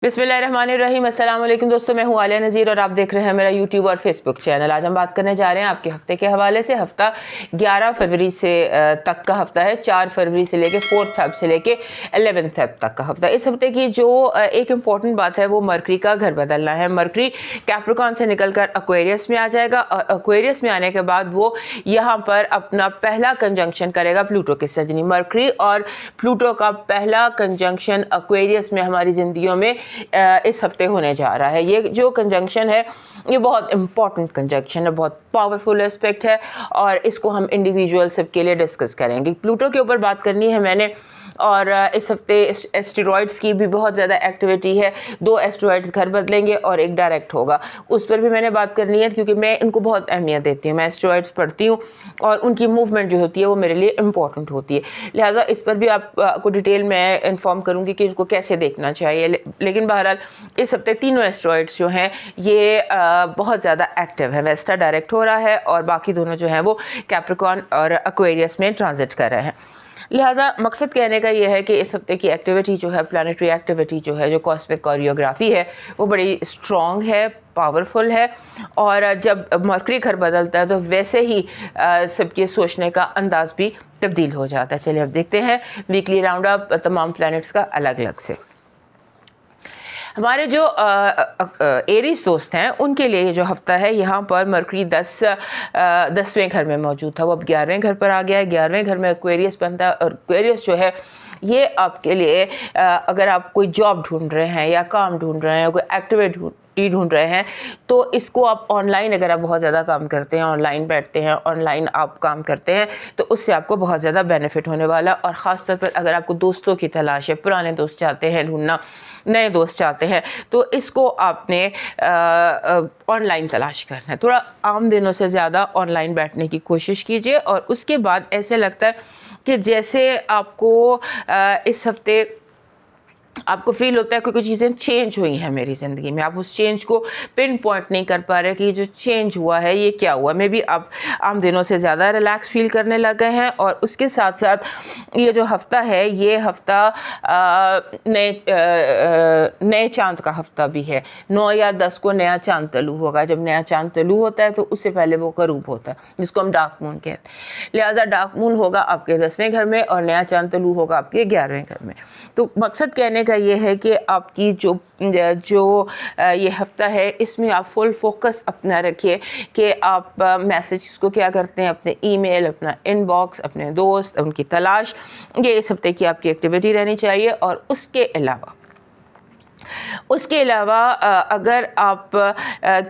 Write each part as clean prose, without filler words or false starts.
बिस्मिल्लाहिर्रहमानिर्रहीम। अस्सलाम वालेकुम दोस्तों, मैं हूं आलिया नज़ीर और आप देख रहे हैं मेरा यूट्यूब और फेसबुक चैनल। आज हम बात करने जा रहे हैं आपके हफ्ते के हवाले से। हफ्ता 11 फरवरी से तक का हफ्ता है। 4 फरवरी से लेके 4 फेब से लेके 11 फेब तक का हफ्ता। इस हफ्ते की जो एक इम्पॉर्टेंट बात है वो मरकरी का घर बदलना है। मरकरी कैप्रिकॉर्न से निकलकर एक्वेरियस में आ जाएगा और एक्वेरियस में आने के बाद वो यहाँ पर अपना पहला कंजंक्शन करेगा प्लूटो के सजनी। मरकरी और प्लूटो का पहला कंजंक्शन एक्वेरियस में हमारी ज़िंदगियों में इस हफ्ते होने जा रहा है। ये जो कंजंक्शन है ये बहुत इंपॉर्टेंट कंजंक्शन है, बहुत पावरफुल एस्पेक्ट है और इसको हम इंडिविजुअल सबके लिए डिस्कस करेंगे। प्लूटो के ऊपर बात करनी है मैंने और इस हफ्ते एस्टेरॉइड्स की भी बहुत ज़्यादा एक्टिविटी है। 2 एस्टेरॉइड्स घर बदलेंगे और एक डायरेक्ट होगा, उस पर भी मैंने बात करनी है क्योंकि मैं इनको बहुत अहमियत देती हूँ। मैं एस्टेरॉइड्स पढ़ती हूँ और उनकी मूवमेंट जो होती है वो मेरे लिए इंपॉर्टेंट होती है, लिहाजा इस पर भी आपको डिटेल में इन्फॉर्म करूँगी कि इनको कैसे देखना चाहिए। लेकिन बहरहाल इस हफ्ते तीनों एस्टेरॉइड्स जो हैं ये बहुत ज़्यादा एक्टिव है। वेस्टा डायरेक्ट हो रहा है और बाकी दोनों जो हैं वो कैप्रिकॉर्न और एक्वेरियस में ट्रांजिट कर रहे हैं। लिहाजा मकसद कहने का ये है कि इस हफ्ते की एक्टिविटी जो है, प्लानिटरी एक्टिविटी जो है, जो कॉस्मिक कोरियोग्राफी है, वो बड़ी स्ट्रॉन्ग है, पावरफुल है। और जब मरकरी घर बदलता है तो वैसे ही सबके सोचने का अंदाज भी तब्दील हो जाता है। चलिए अब देखते हैं वीकली राउंड अप तमाम प्लैनेट्स का अलग अलग से। हमारे जो एरीज दोस्त हैं उनके लिए ये जो हफ्ता है, यहाँ पर मरकरी 10वें घर में मौजूद था, वो अब 11वें घर पर आ गया है। 11वें घर में एक्वेरियस बनता है और एक्वेरियस जो है ये आपके लिए अगर आप कोई जॉब ढूंढ रहे हैं या काम ढूंढ रहे हैं, कोई एक्टिविटी ढूंढ रहे हैं, तो इसको आप ऑनलाइन, अगर आप बहुत ज़्यादा काम करते हैं, ऑनलाइन बैठते हैं, ऑनलाइन आप काम करते हैं, तो उससे आपको बहुत ज़्यादा बेनिफिट होने वाला। और ख़ास तौर पर अगर आपको दोस्तों की तलाश है, पुराने दोस्त चाहते हैं ढूंढना, नए दोस्त चाहते हैं, तो इसको आपने ऑनलाइन तलाश करना है। थोड़ा आम दिनों से ज़्यादा ऑनलाइन बैठने की कोशिश कीजिए और उसके बाद ऐसे लगता है कि जैसे आपको इस हफ्ते आपको फील होता है कि कुछ चीज़ें चेंज हुई हैं मेरी ज़िंदगी में। आप उस चेंज को पिन पॉइंट नहीं कर पा रहे कि जो चेंज हुआ है ये क्या हुआ। मे बी आप आम दिनों से ज़्यादा रिलैक्स फील करने लग गए हैं। और उसके साथ साथ ये जो हफ्ता है, ये हफ्ता नए चांद का हफ्ता भी है। 9 या 10 को नया चांद तलू होगा। जब नया चांद तलू होता है तो उससे पहले वो करूब होता है, जिसको हम डार्क मून कहते हैं। लिहाजा डार्क मून होगा आपके 10वें घर में और नया चांद तलू होगा आपके 11वें घर में। तो मकसद कहने का ये है कि आपकी जो ये हफ्ता है इसमें आप फुल फोकस अपना रखिए कि आप मैसेज को क्या करते हैं, अपने ईमेल, अपना इनबॉक्स, अपने दोस्त, उनकी तलाश, ये इस हफ्ते की आपकी एक्टिविटी रहनी चाहिए। और उसके अलावा अगर आप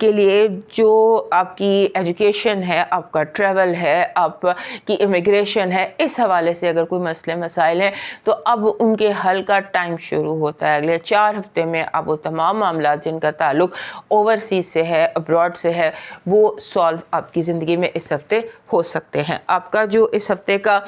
के लिए जो आपकी एजुकेशन है, आपका ट्रैवल है, आपकी इमिग्रेशन है, इस हवाले से अगर कोई मसले मसाइल हैं तो अब उनके हल का टाइम शुरू होता है। अगले 4 हफ्ते में अब वो तमाम मामला जिनका ताल्लुक ओवरसीज से है, अब्रॉड से है, वो सॉल्व आपकी ज़िंदगी में इस हफ्ते हो सकते हैं। आपका जो इस हफ्ते का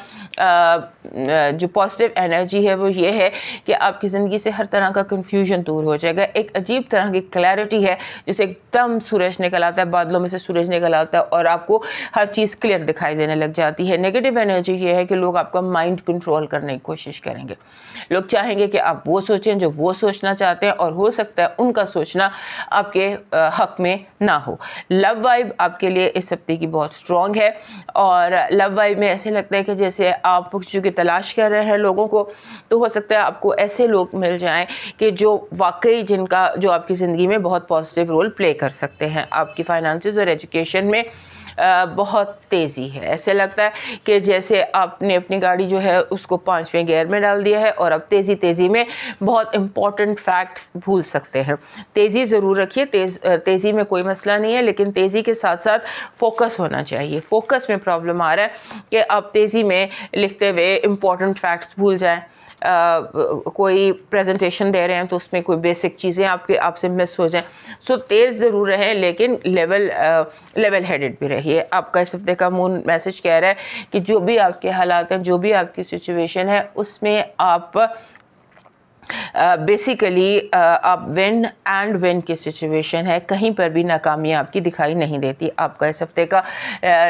जो पॉजिटिव एनर्जी है वो ये है कि आपकी ज़िंदगी से हर तरह का कन्फ्यूजन दूर हो जाएगा। एक अजीब तरह की क्लैरिटी है, जैसे एकदम सूरज निकल आता है, बादलों में से सूरज निकल आता है और आपको हर चीज़ क्लियर दिखाई देने लग जाती है। नेगेटिव एनर्जी ये है कि लोग आपका माइंड कंट्रोल करने की कोशिश करेंगे। लोग चाहेंगे कि आप वो सोचें जो वो सोचना चाहते हैं और हो सकता है उनका सोचना आपके हक में ना हो। लव वाइब आपके लिए इस हफ्ते की बहुत स्ट्रॉन्ग है और लव वाइब में ऐसे लगता है कि जैसे आप चूँकि तलाश कर रहे हैं लोगों को, तो हो सकता है आपको ऐसे लोग मिल जाएं कि जो वाकई जो आपकी ज़िंदगी में बहुत पॉजिटिव रोल प्ले कर सकते हैं। आपकी फाइनेंसेस और एजुकेशन में बहुत तेज़ी है। ऐसे लगता है कि जैसे आपने अपनी गाड़ी जो है उसको 5वें गियर में डाल दिया है और अब तेज़ी में बहुत इंपॉर्टेंट फैक्ट्स भूल सकते हैं। तेज़ी ज़रूर रखिए, तेज़ी में कोई मसला नहीं है, लेकिन तेज़ी के साथ साथ फोकस होना चाहिए। फोकस में प्रॉब्लम आ रहा है कि आप तेज़ी में लिखते हुए इंपॉर्टेंट फैक्ट्स भूल जाएं। कोई प्रेजेंटेशन दे रहे हैं तो उसमें कोई बेसिक चीज़ें आपसे मिस हो जाएं। सो तेज़ ज़रूर रहें लेकिन लेवल हेडेड भी रहिए। आपका इस हफ्ते का मून मैसेज कह रहा है कि जो भी आपके हालात हैं, जो भी आपकी सिचुएशन है, उसमें आप बेसिकली आप विन की सिचुएशन है, कहीं पर भी नाकामी आपकी दिखाई नहीं देती। आपका इस हफ्ते का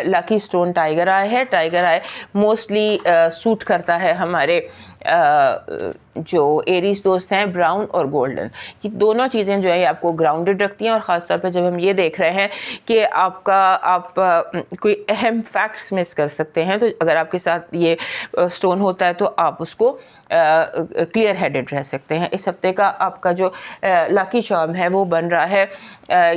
लकी स्टोन टाइगर आय है। टाइगर आय मोस्टली सूट करता है हमारे जो एरीज दोस्त हैं, ब्राउन और गोल्डन, ये दोनों चीज़ें जो है आपको ग्राउंडेड रखती हैं। और ख़ास तौर पे जब हम ये देख रहे हैं कि आप कोई अहम फैक्ट्स मिस कर सकते हैं, तो अगर आपके साथ ये स्टोन होता है तो आप उसको क्लियर हेडेड रह सकते हैं। इस हफ्ते का आपका जो लकी चार्म है वो बन रहा है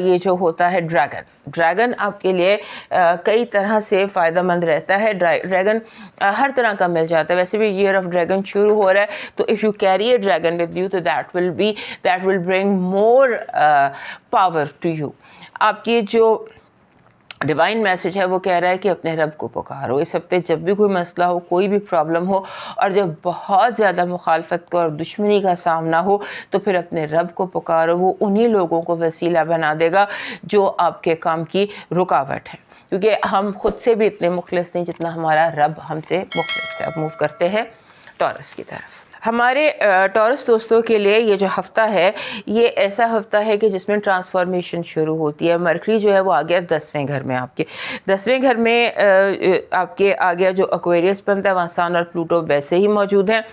ये जो होता है ड्रैगन। ड्रैगन आपके लिए कई तरह से फ़ायदेमंद रहता है। ड्रैगन हर तरह का मिल जाता है। वैसे भी ईयर ऑफ ड्रैगन शुरू हो रहा है, तो if you carry a dragon with you तो that will bring more power to you. आपकी जो डिवाइन मैसेज है वो कह रहा है कि अपने रब को पुकारो। इस हफ्ते जब भी कोई मसला हो, कोई भी प्रॉब्लम हो, और जब बहुत ज़्यादा मुखालफत का और दुश्मनी का सामना हो, तो फिर अपने रब को पुकारो। वो उन्हीं लोगों को वसीला बना देगा जो आपके काम की रुकावट है, क्योंकि हम खुद से भी इतने मुखलिस नहीं जितना हमारा रब हमसे मुखलिस है। अब मूव करते हैं टॉरस की तरफ। हमारे टॉरस दोस्तों के लिए ये जो हफ़्ता है, ये ऐसा हफ़्ता है कि जिसमें ट्रांसफॉर्मेशन शुरू होती है। मरकरी जो है वो आ गया 10वें घर में। आपके 10वें घर में आपके आ गया जो एक्वेरियस बनता है, वहाँ सन और प्लूटो वैसे ही मौजूद हैं।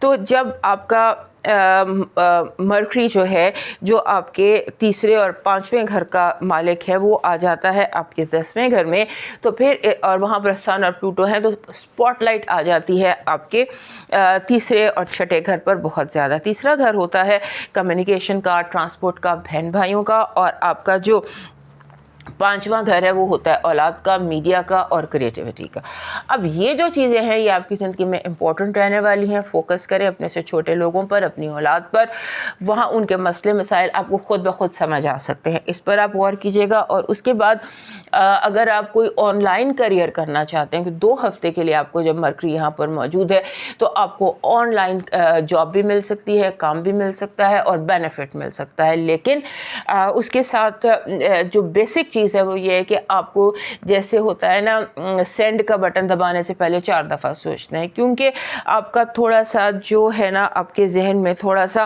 तो जब आपका मरकरी जो है, जो आपके तीसरे और 5वें घर का मालिक है, वो आ जाता है आपके 10वें घर में, तो फिर और वहाँ पर सन और प्लूटो हैं, तो स्पॉटलाइट आ जाती है आपके तीसरे और छठे घर पर बहुत ज़्यादा। तीसरा घर होता है कम्युनिकेशन का, ट्रांसपोर्ट का, बहन भाइयों का, और आपका जो 5वां घर है वो होता है औलाद का, मीडिया का और क्रिएटिविटी का। अब ये जो चीज़ें हैं ये आपकी ज़िंदगी में इम्पोर्टेंट रहने वाली हैं। फोकस करें अपने से छोटे लोगों पर, अपनी औलाद पर। वहाँ उनके मसले मसाइल आपको खुद ब खुद समझ आ सकते हैं, इस पर आप गौर कीजिएगा। और उसके बाद अगर आप कोई ऑनलाइन करियर करना चाहते हैं, कि 2 हफ्ते के लिए आपको जब मरकरी यहाँ पर मौजूद है, तो आपको ऑनलाइन जॉब भी मिल सकती है, काम भी मिल सकता है और बेनिफिट मिल सकता है। लेकिन उसके साथ जो बेसिक चीज़ है वो ये है कि आपको, जैसे होता है ना, सेंड का बटन दबाने से पहले 4 दफ़ा सोचना है, क्योंकि आपका थोड़ा सा जो है ना, आपके जहन में थोड़ा सा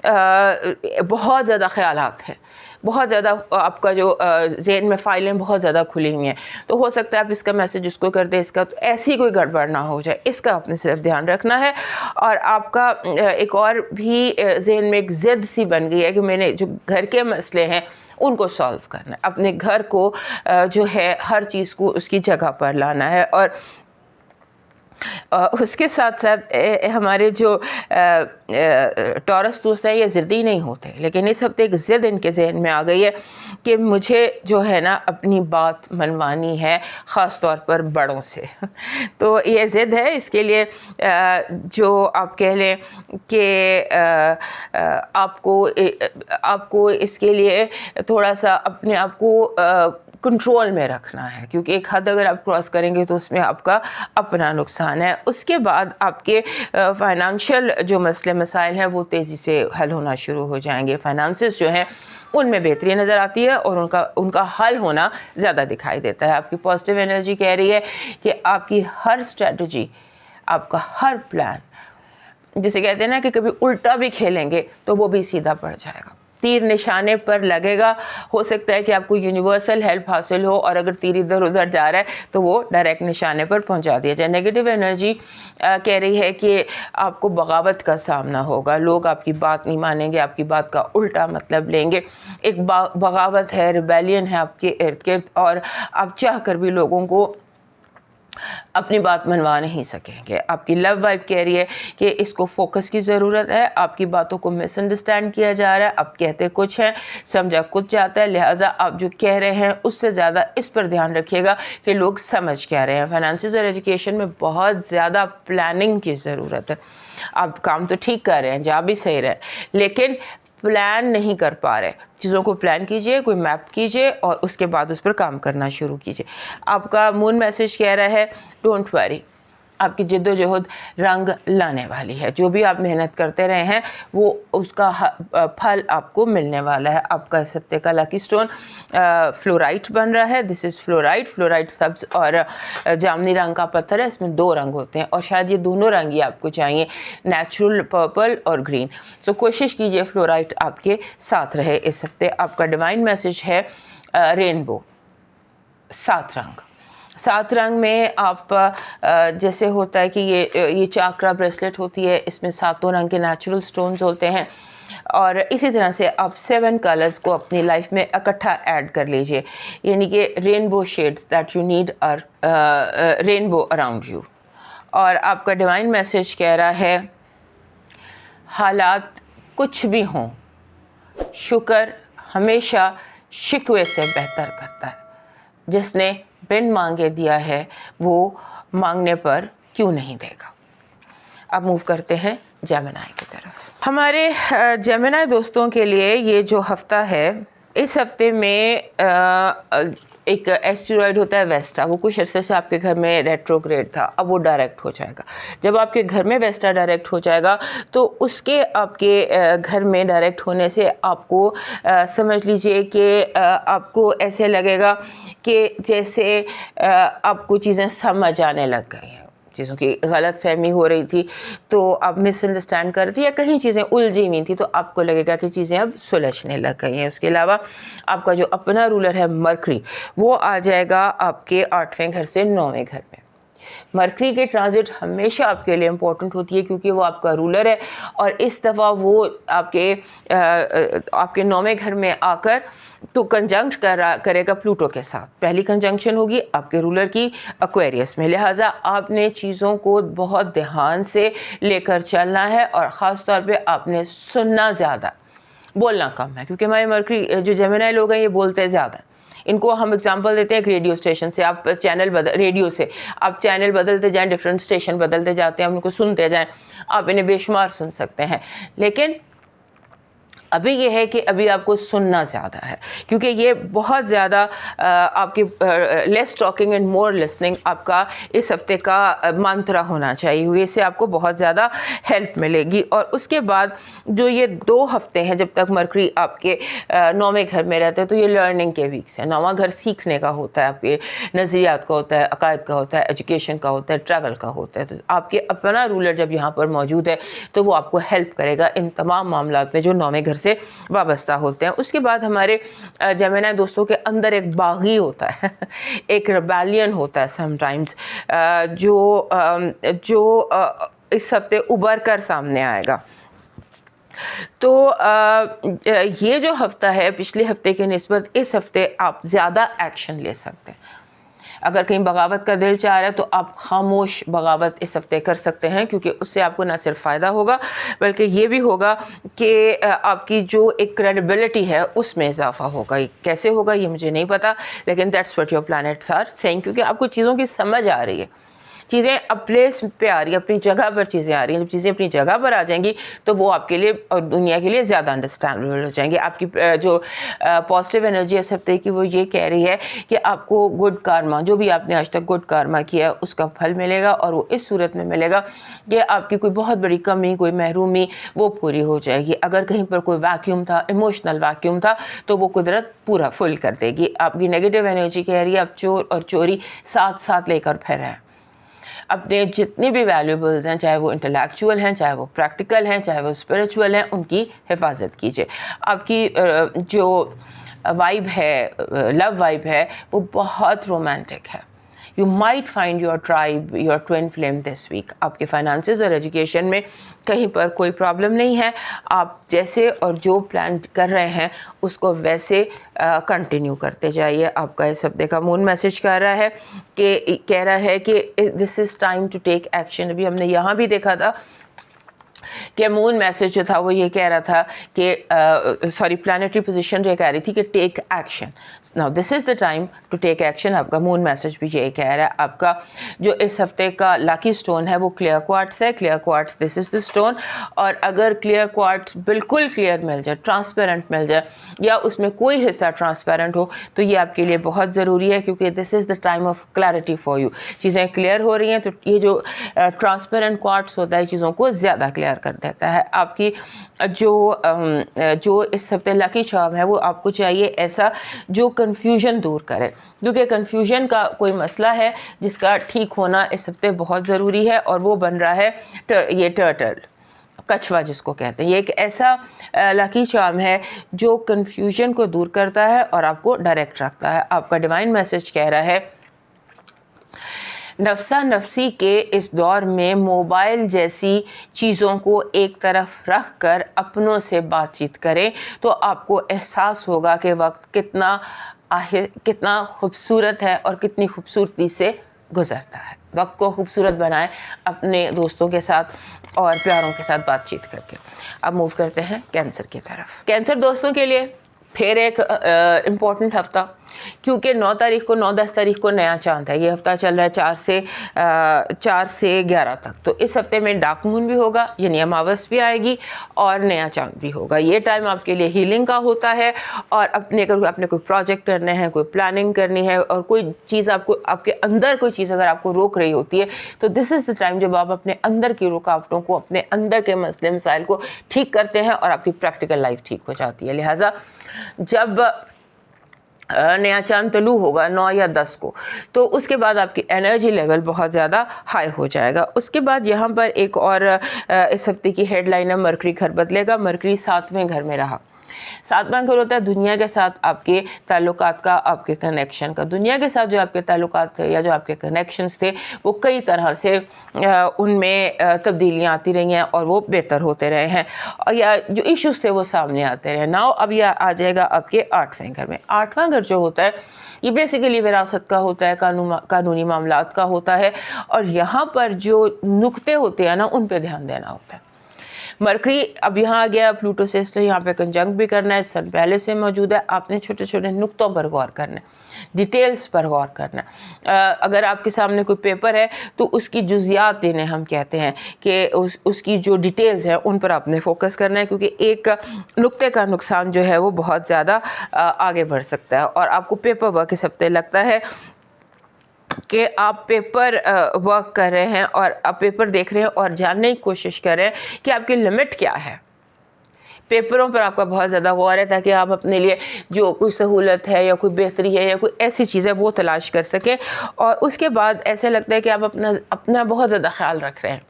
बहुत ज़्यादा ख्यालात हैं, बहुत ज़्यादा आपका जो जहन में फ़ाइलें बहुत ज़्यादा खुली हुई हैं। तो हो सकता है आप इसका मैसेज उसको कर दें, इसका, तो ऐसी कोई गड़बड़ ना हो जाए, इसका आपने सिर्फ ध्यान रखना है। और आपका एक और भी जहन में एक ज़िद सी बन गई है कि मैंने जो घर के मसले हैं उनको सॉल्व करना है, अपने घर को जो है हर चीज़ को उसकी जगह पर लाना है। और उसके साथ साथ हमारे जो टॉरस दोस्त हैं ये ज़िद्दी नहीं होते, लेकिन इस हफ्ते एक ज़िद इनके जहन में आ गई है कि मुझे जो है ना अपनी बात मनवानी है, ख़ास तौर पर बड़ों से। तो ये ज़िद है, इसके लिए जो आप कह लें कि आपको इसके लिए थोड़ा सा अपने आप को कंट्रोल में रखना है, क्योंकि एक हद अगर आप क्रॉस करेंगे तो उसमें आपका अपना नुकसान है। उसके बाद आपके फाइनेंशियल जो मसले मसाइल हैं वो तेज़ी से हल होना शुरू हो जाएंगे। फाइनेंसेस जो हैं उनमें बेहतरी नज़र आती है और उनका हल होना ज़्यादा दिखाई देता है। आपकी पॉजिटिव एनर्जी कह रही है कि आपकी हर स्ट्रेटजी, आपका हर प्लान, जिसे कहते हैं ना कि कभी उल्टा भी खेलेंगे तो वो भी सीधा पड़ जाएगा, तीर निशाने पर लगेगा। हो सकता है कि आपको यूनिवर्सल हेल्प हासिल हो, और अगर तीर इधर उधर जा रहा है तो वो डायरेक्ट निशाने पर पहुंचा दिया जाए। नेगेटिव एनर्जी कह रही है कि आपको बगावत का सामना होगा, लोग आपकी बात नहीं मानेंगे, आपकी बात का उल्टा मतलब लेंगे। एक बगावत है, रिबेलियन है आपके इर्द गिर्द, और आप चाह कर भी लोगों को अपनी बात मनवा नहीं सकेंगे। आपकी लव वाइफ कह रही है कि इसको फोकस की ज़रूरत है, आपकी बातों को मिसअंडरस्टैंड किया जा रहा है, आप कहते कुछ हैं, समझा कुछ जाता है, लिहाजा आप जो कह रहे हैं उससे ज़्यादा इस पर ध्यान रखिएगा कि लोग समझ क्या रहे हैं। फाइनेंसिस और एजुकेशन में बहुत ज़्यादा प्लानिंग की ज़रूरत है। आप काम तो ठीक कर रहे हैं, जा भी सही रहे, लेकिन प्लान नहीं कर पा रहे। चीज़ों को प्लान कीजिए, कोई मैप कीजिए और उसके बाद उस पर काम करना शुरू कीजिए। आपका मून मैसेज कह रहा है डोंट वरी, आपकी जिद्दोजहद रंग लाने वाली है। जो भी आप मेहनत करते रहे हैं वो उसका फल आपको मिलने वाला है। आपका इस हफ्ते का लकी स्टोन फ्लोराइट बन रहा है। This is fluorite. फ्लोराइट सब्ज और जामनी रंग का पत्थर है, इसमें 2 रंग होते हैं और शायद ये दोनों रंग ही आपको चाहिए, नेचुरल पर्पल और ग्रीन। सो कोशिश कीजिए फ्लोराइट आपके साथ रहे इस हफ्ते। आपका डिवाइन मैसेज है रेनबो, 7 रंग। 7 रंग में आप जैसे होता है कि ये चाक्रा ब्रेसलेट होती है, इसमें 7 रंग के नेचुरल स्टोन्स होते हैं। और इसी तरह से आप 7 कलर्स को अपनी लाइफ में इकट्ठा ऐड कर लीजिए, यानी कि rainbow shades that you need are rainbow around you. और आपका डिवाइन मैसेज कह रहा है, हालात कुछ भी हों, शुक्र हमेशा शिकवे से बेहतर करता है। जिसने बिन मांगे दिया है वो मांगने पर क्यों नहीं देगा। अब मूव करते हैं जेमिनी की तरफ। हमारे जेमिनी दोस्तों के लिए ये जो हफ्ता है, इस हफ्ते में एक एस्टेरॉयड होता है वेस्टा, वो कुछ अरसे से आपके घर में रेट्रोग्रेड था, अब वो डायरेक्ट हो जाएगा। जब आपके घर में वेस्टा डायरेक्ट हो जाएगा तो उसके आपके घर में डायरेक्ट होने से आपको समझ लीजिए कि आपको ऐसे लगेगा कि जैसे आपको चीज़ें समझ आने लग गई हैं, चीज़ों की गलत फहमी हो रही थी तो आप मिसअंडरस्टैंड कर रही थी, या कहीं चीज़ें उलझी हुई थी तो आपको लगेगा कि चीज़ें अब सुलझने लग गई हैं। उसके अलावा आपका जो अपना रूलर है मरकरी, वो आ जाएगा आपके 8वें घर से 9वें घर में। मरकरी के ट्रांजिट हमेशा आपके लिए इम्पोर्टेंट होती है क्योंकि वो आपका रूलर है, और इस दफ़ा वो आपके 9वें घर में आकर तो कंजंक्ट करेगा प्लूटो के साथ। पहली कंजंक्शन होगी आपके रूलर की एक्वेरियस में, लिहाजा आपने चीज़ों को बहुत ध्यान से लेकर चलना है, और ख़ास तौर पे आपने सुनना ज़्यादा, बोलना कम है, क्योंकि हमारे मरकरी जो जेमिनी लोग हैं ये बोलते ज़्यादा। इनको हम एग्जांपल देते हैं एक रेडियो स्टेशन से, आप रेडियो से आप चैनल बदलते जाएं, डिफरेंट स्टेशन बदलते जाते हैं, उनको सुनते जाएं, आप इन्हें बेशुमार सुन सकते हैं। लेकिन अभी ये है कि अभी आपको सुनना ज़्यादा है, क्योंकि ये बहुत ज़्यादा आपकी less talking and more listening आपका इस हफ्ते का मंत्र होना चाहिए। इससे आपको बहुत ज़्यादा हेल्प मिलेगी। और उसके बाद जो ये 2 हफ्ते हैं जब तक मरकरी आपके 9वें घर में रहते हैं, तो ये लर्निंग के वीक्स हैं। 9वां घर सीखने का होता है, आपके नज़रियात का होता है, अकायद का होता है, एजुकेशन का होता है, ट्रैवल का होता है। तो आपके अपना रूलर जब यहाँ पर मौजूद है तो वो आपको हेल्प करेगा इन तमाम मामलात में जो 9वें घर से वाबस्ता होते हैं। उसके बाद हमारे जेमिनी दोस्तों के अंदर एक बागी होता है एक रिबेलियन होता है समटाइम्स, जो इस हफ्ते उभर कर सामने आएगा। तो ये जो हफ्ता है पिछले हफ्ते के निस्बत इस हफ्ते आप ज़्यादा एक्शन ले सकते हैं। अगर कहीं बगावत का दिल चाह रहा है तो आप खामोश बगावत इस हफ्ते कर सकते हैं, क्योंकि उससे आपको ना सिर्फ फ़ायदा होगा बल्कि ये भी होगा कि आपकी जो एक क्रेडिबिलिटी है उसमें इजाफा होगा। कैसे होगा ये मुझे नहीं पता, लेकिन that's what your planets are saying, क्योंकि आपको चीज़ों की समझ आ रही है, चीज़ें अब प्लेस पे आ रही है, अपनी जगह पर चीज़ें आ रही हैं। जब चीज़ें अपनी जगह पर आ जाएंगी तो वो आपके लिए और दुनिया के लिए ज़्यादा अंडरस्टैंडेबल हो जाएंगी। आपकी जो पॉजिटिव एनर्जी इस हफ्ते की वो ये कह रही है कि आपको गुड कार्मा, जो भी आपने आज तक गुड कार्मा किया है उसका फल मिलेगा, और वो इस सूरत में मिलेगा कि आपकी कोई बहुत बड़ी कमी, कोई महरूमी वो पूरी हो जाएगी। अगर कहीं पर कोई वैक्यूम था, इमोशनल वैक्यूम था, तो वो कुदरत पूरा फुल कर देगी। आपकी नेगेटिव एनर्जी कह रही है आप चोर और चोरी साथ साथ लेकर फिर हैं। अपने जितने भी वैल्यूबल्स हैं, चाहे वो इंटेलेक्चुअल हैं, चाहे वो प्रैक्टिकल हैं, चाहे वो स्पिरिचुअल हैं, उनकी हिफाजत कीजिए। आपकी जो वाइब है, लव वाइब है, वो बहुत रोमांटिक है। You might find your tribe, your twin flame this week. आपके फाइनेंसेस और एजुकेशन में कहीं पर कोई प्रॉब्लम नहीं है। आप जैसे और जो प्लान कर रहे हैं उसको वैसे कंटिन्यू करते जाइए। आपका इस हफ्ते का मून मैसेज कह रहा है कि this is time to take action. अभी हमने यहाँ भी देखा था कि मून मैसेज जो था वो ये कह रहा था कि सॉरी प्लानिटरी पोजीशन ये कह रही थी कि take action. Now this is the time to take action. आपका मून मैसेज भी ये कह रहा है। आपका जो इस हफ्ते का लकी स्टोन है वो क्लियर क्वार्ट्स है। Clear quartz this is the stone. और अगर क्लियर क्वार्ट्स बिल्कुल क्लियर मिल जाए, ट्रांसपेरेंट मिल जाए, या उसमें कोई हिस्सा ट्रांसपेरेंट हो, तो ये आपके लिए बहुत ज़रूरी है, क्योंकि this is the time of clarity for you. चीज़ें क्लियर हो रही हैं तो ये जो ट्रांसपेरेंट क्वार्ट्स होता है चीज़ों को ज़्यादा क्लियर कर देता है। आपकी जो इस हफ्ते लकी चार्म है वो आपको चाहिए ऐसा जो कन्फ्यूजन दूर करे, क्योंकि कन्फ्यूजन का कोई मसला है जिसका ठीक होना इस हफ्ते बहुत ज़रूरी है, और वो बन रहा है ये टर्टल, कछवा जिसको कहते हैं। ये एक ऐसा लकी चार्म है जो कन्फ्यूजन को दूर करता है और आपको डायरेक्ट रखता है। आपका डिवाइन मैसेज कह रहा है नफसा नफसी के इस दौर में मोबाइल जैसी चीज़ों को एक तरफ रख कर अपनों से बातचीत करें तो आपको एहसास होगा कि वक्त कितना खूबसूरत है और कितनी खूबसूरती से गुजरता है। वक्त को खूबसूरत बनाएं अपने दोस्तों के साथ और प्यारों के साथ बातचीत करके। अब मूव करते हैं कैंसर की तरफ। कैंसर दोस्तों के लिए फिर एक इम्पॉर्टेंट हफ्ता, क्योंकि 9 तारीख को नया चांद है। ये हफ्ता चल रहा है 4 से 11 तक। तो इस हफ्ते में डार्क मून भी होगा, यानी अमावस भी आएगी और नया चांद भी होगा। ये टाइम आपके लिए हीलिंग का होता है और अपने कोई प्रोजेक्ट करने हैं, कोई प्लानिंग करनी है और कोई चीज़ आपको, आपके अंदर कोई चीज़ अगर आपको रोक रही होती है तो दिस इज़ द टाइम जब आप अपने अंदर की रुकावटों को, अपने अंदर के मसले मसाइल को ठीक करते हैं और आपकी प्रैक्टिकल लाइफ ठीक हो जाती है। लिहाजा जब नया चांद तलू होगा 9 या 10 को, तो उसके बाद आपकी एनर्जी लेवल बहुत ज़्यादा हाई हो जाएगा। उसके बाद यहाँ पर एक और इस हफ्ते की हेडलाइन है, मरकरी घर बदलेगा। मरकरी 7वें घर में रहा। 7वां घर होता है दुनिया के साथ आपके ताल्लुकात का, आपके कनेक्शन का। दुनिया के साथ जो आपके ताल्लुकात थे या जो आपके कनेक्शंस थे वो कई तरह से उनमें तब्दीलियाँ आती रही हैं और वो बेहतर होते रहे हैं, और या जो इश्यूज थे वो सामने आते रहे। नाउ अब यह आ जाएगा आपके 8वें घर में। 8वां घर जो होता है ये बेसिकली विरासत का होता है, कानूनी मामलात का होता है, और यहाँ पर जो नुक्ते होते हैं ना उन पे ध्यान देना होता है। मरकरी अब यहाँ आ गया, प्लूटो से यहाँ पे कंजंक्ट भी करना है, सन पहले से मौजूद है। आपने छोटे छोटे नुक्तों पर गौर करना है, डिटेल्स पर गौर करना है। अगर आपके सामने कोई पेपर है तो उसकी जुजियात जिन्हें हम कहते हैं कि उसकी जो डिटेल्स हैं उन पर आपने फोकस करना है, क्योंकि एक नुक्ते का नुकसान जो है वो बहुत ज़्यादा आगे बढ़ सकता है। और आपको पेपर वर्क इस हफ्ते लगता है कि आप पेपर वर्क कर रहे हैं और आप पेपर देख रहे हैं और जानने की कोशिश कर रहे हैं कि आपकी लिमिट क्या है। पेपरों पर आपका बहुत ज़्यादा गौर है ताकि आप अपने लिए जो कोई सहूलत है या कोई बेहतरी है या कोई ऐसी चीज़ है वो तलाश कर सकें। और उसके बाद ऐसे लगता है कि आप अपना बहुत ज़्यादा ख्याल रख रहे हैं,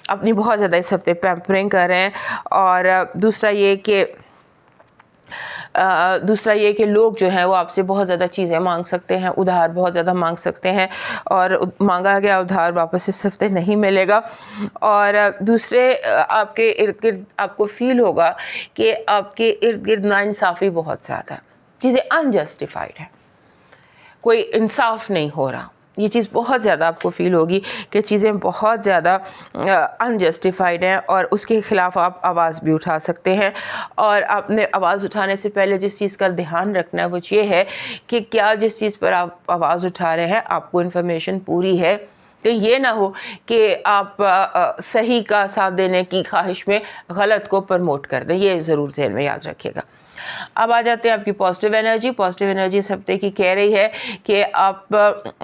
अपनी बहुत ज़्यादा इस हफ्ते पैम्परिंग कर रहे हैं। और दूसरा ये कि लोग जो हैं वो आपसे बहुत ज़्यादा चीज़ें मांग सकते हैं, उधार बहुत ज़्यादा मांग सकते हैं, और मांगा गया उधार वापस इस हफ्ते नहीं मिलेगा। और दूसरे आपके इर्द गिर्द आपको फील होगा कि आपके इर्द गिर्द नाइंसाफ़ी बहुत ज़्यादा है, चीज़ें अनजस्टिफाइड है, कोई इंसाफ नहीं हो रहा। ये चीज़ बहुत ज़्यादा आपको फील होगी कि चीज़ें बहुत ज़्यादा अनजस्टिफाइड हैं, और उसके ख़िलाफ़ आप आवाज़ भी उठा सकते हैं। और आपने आवाज़ उठाने से पहले जिस चीज़ का ध्यान रखना है वो ये है कि क्या जिस चीज़ पर आप आवाज़ उठा रहे हैं आपको इन्फॉर्मेशन पूरी है, तो ये ना हो कि आप सही का साथ देने की ख्वाहिश में गलत को प्रमोट कर दें। ये ज़रूर ध्यान में याद रखिएगा। अब आ जाते हैं आपकी पॉजिटिव एनर्जी। पॉजिटिव एनर्जी इस हफ्ते की कह रही है कि आप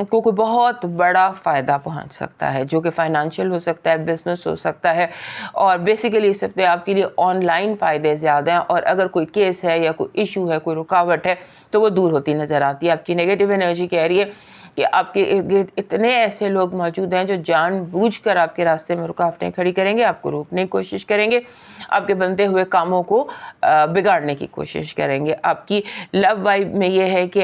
को कोई बहुत बड़ा फ़ायदा पहुंच सकता है, जो कि फाइनेंशियल हो सकता है, बिजनेस हो सकता है, और बेसिकली इस हफ्ते आपके लिए ऑनलाइन फ़ायदे ज़्यादा हैं। और अगर कोई केस है या कोई इशू है, कोई रुकावट है, तो वो दूर होती नज़र आती है। आपकी नेगेटिव एनर्जी कह रही है कि आपके इर्द गिर्द इतने ऐसे लोग मौजूद हैं जो जानबूझकर आपके रास्ते में रुकावटें खड़ी करेंगे, आपको रोकने की कोशिश करेंगे, आपके बनते हुए कामों को बिगाड़ने की कोशिश करेंगे। आपकी लव वाइब में ये है कि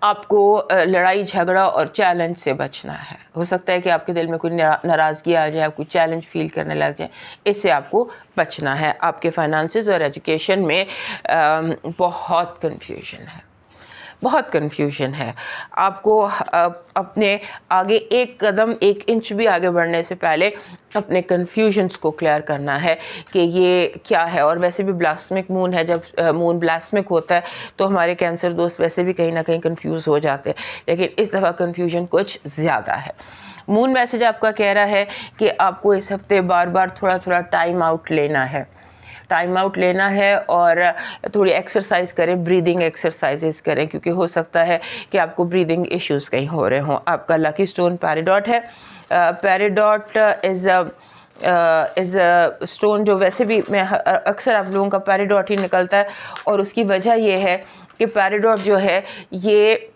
आपको लड़ाई झगड़ा और चैलेंज से बचना है। हो सकता है कि आपके दिल में कोई नाराज़गी आ जाए, आप कोई चैलेंज फील करने लग जाए, इससे आपको बचना है। आपके फाइनेंसेस और एजुकेशन में बहुत कन्फ्यूजन है। आपको अपने आगे एक कदम, 1 इंच भी आगे बढ़ने से पहले अपने कन्फ्यूजन्स को क्लियर करना है कि ये क्या है। और वैसे भी ब्लास्मिक मून है, जब मून ब्लास्मिक होता है तो हमारे कैंसर दोस्त वैसे भी कहीं ना कहीं कन्फ्यूज़ हो जाते हैं, लेकिन इस दफ़ा कन्फ्यूजन कुछ ज़्यादा है। मून मैसेज आपका कह रहा है कि आपको इस हफ्ते बार बार थोड़ा टाइम आउट लेना है और थोड़ी एक्सरसाइज करें, ब्रीदिंग एक्सरसाइजेस करें, क्योंकि हो सकता है कि आपको ब्रीदिंग इश्यूज़ कहीं हो रहे हों। आपका लकी स्टोन पेरिडॉट है। पेरिडॉट इज़ स्टोन जो वैसे भी मैं अक्सर आप लोगों का पेरिडॉट ही निकलता है, और उसकी वजह ये है कि पेरिडॉट जो है ये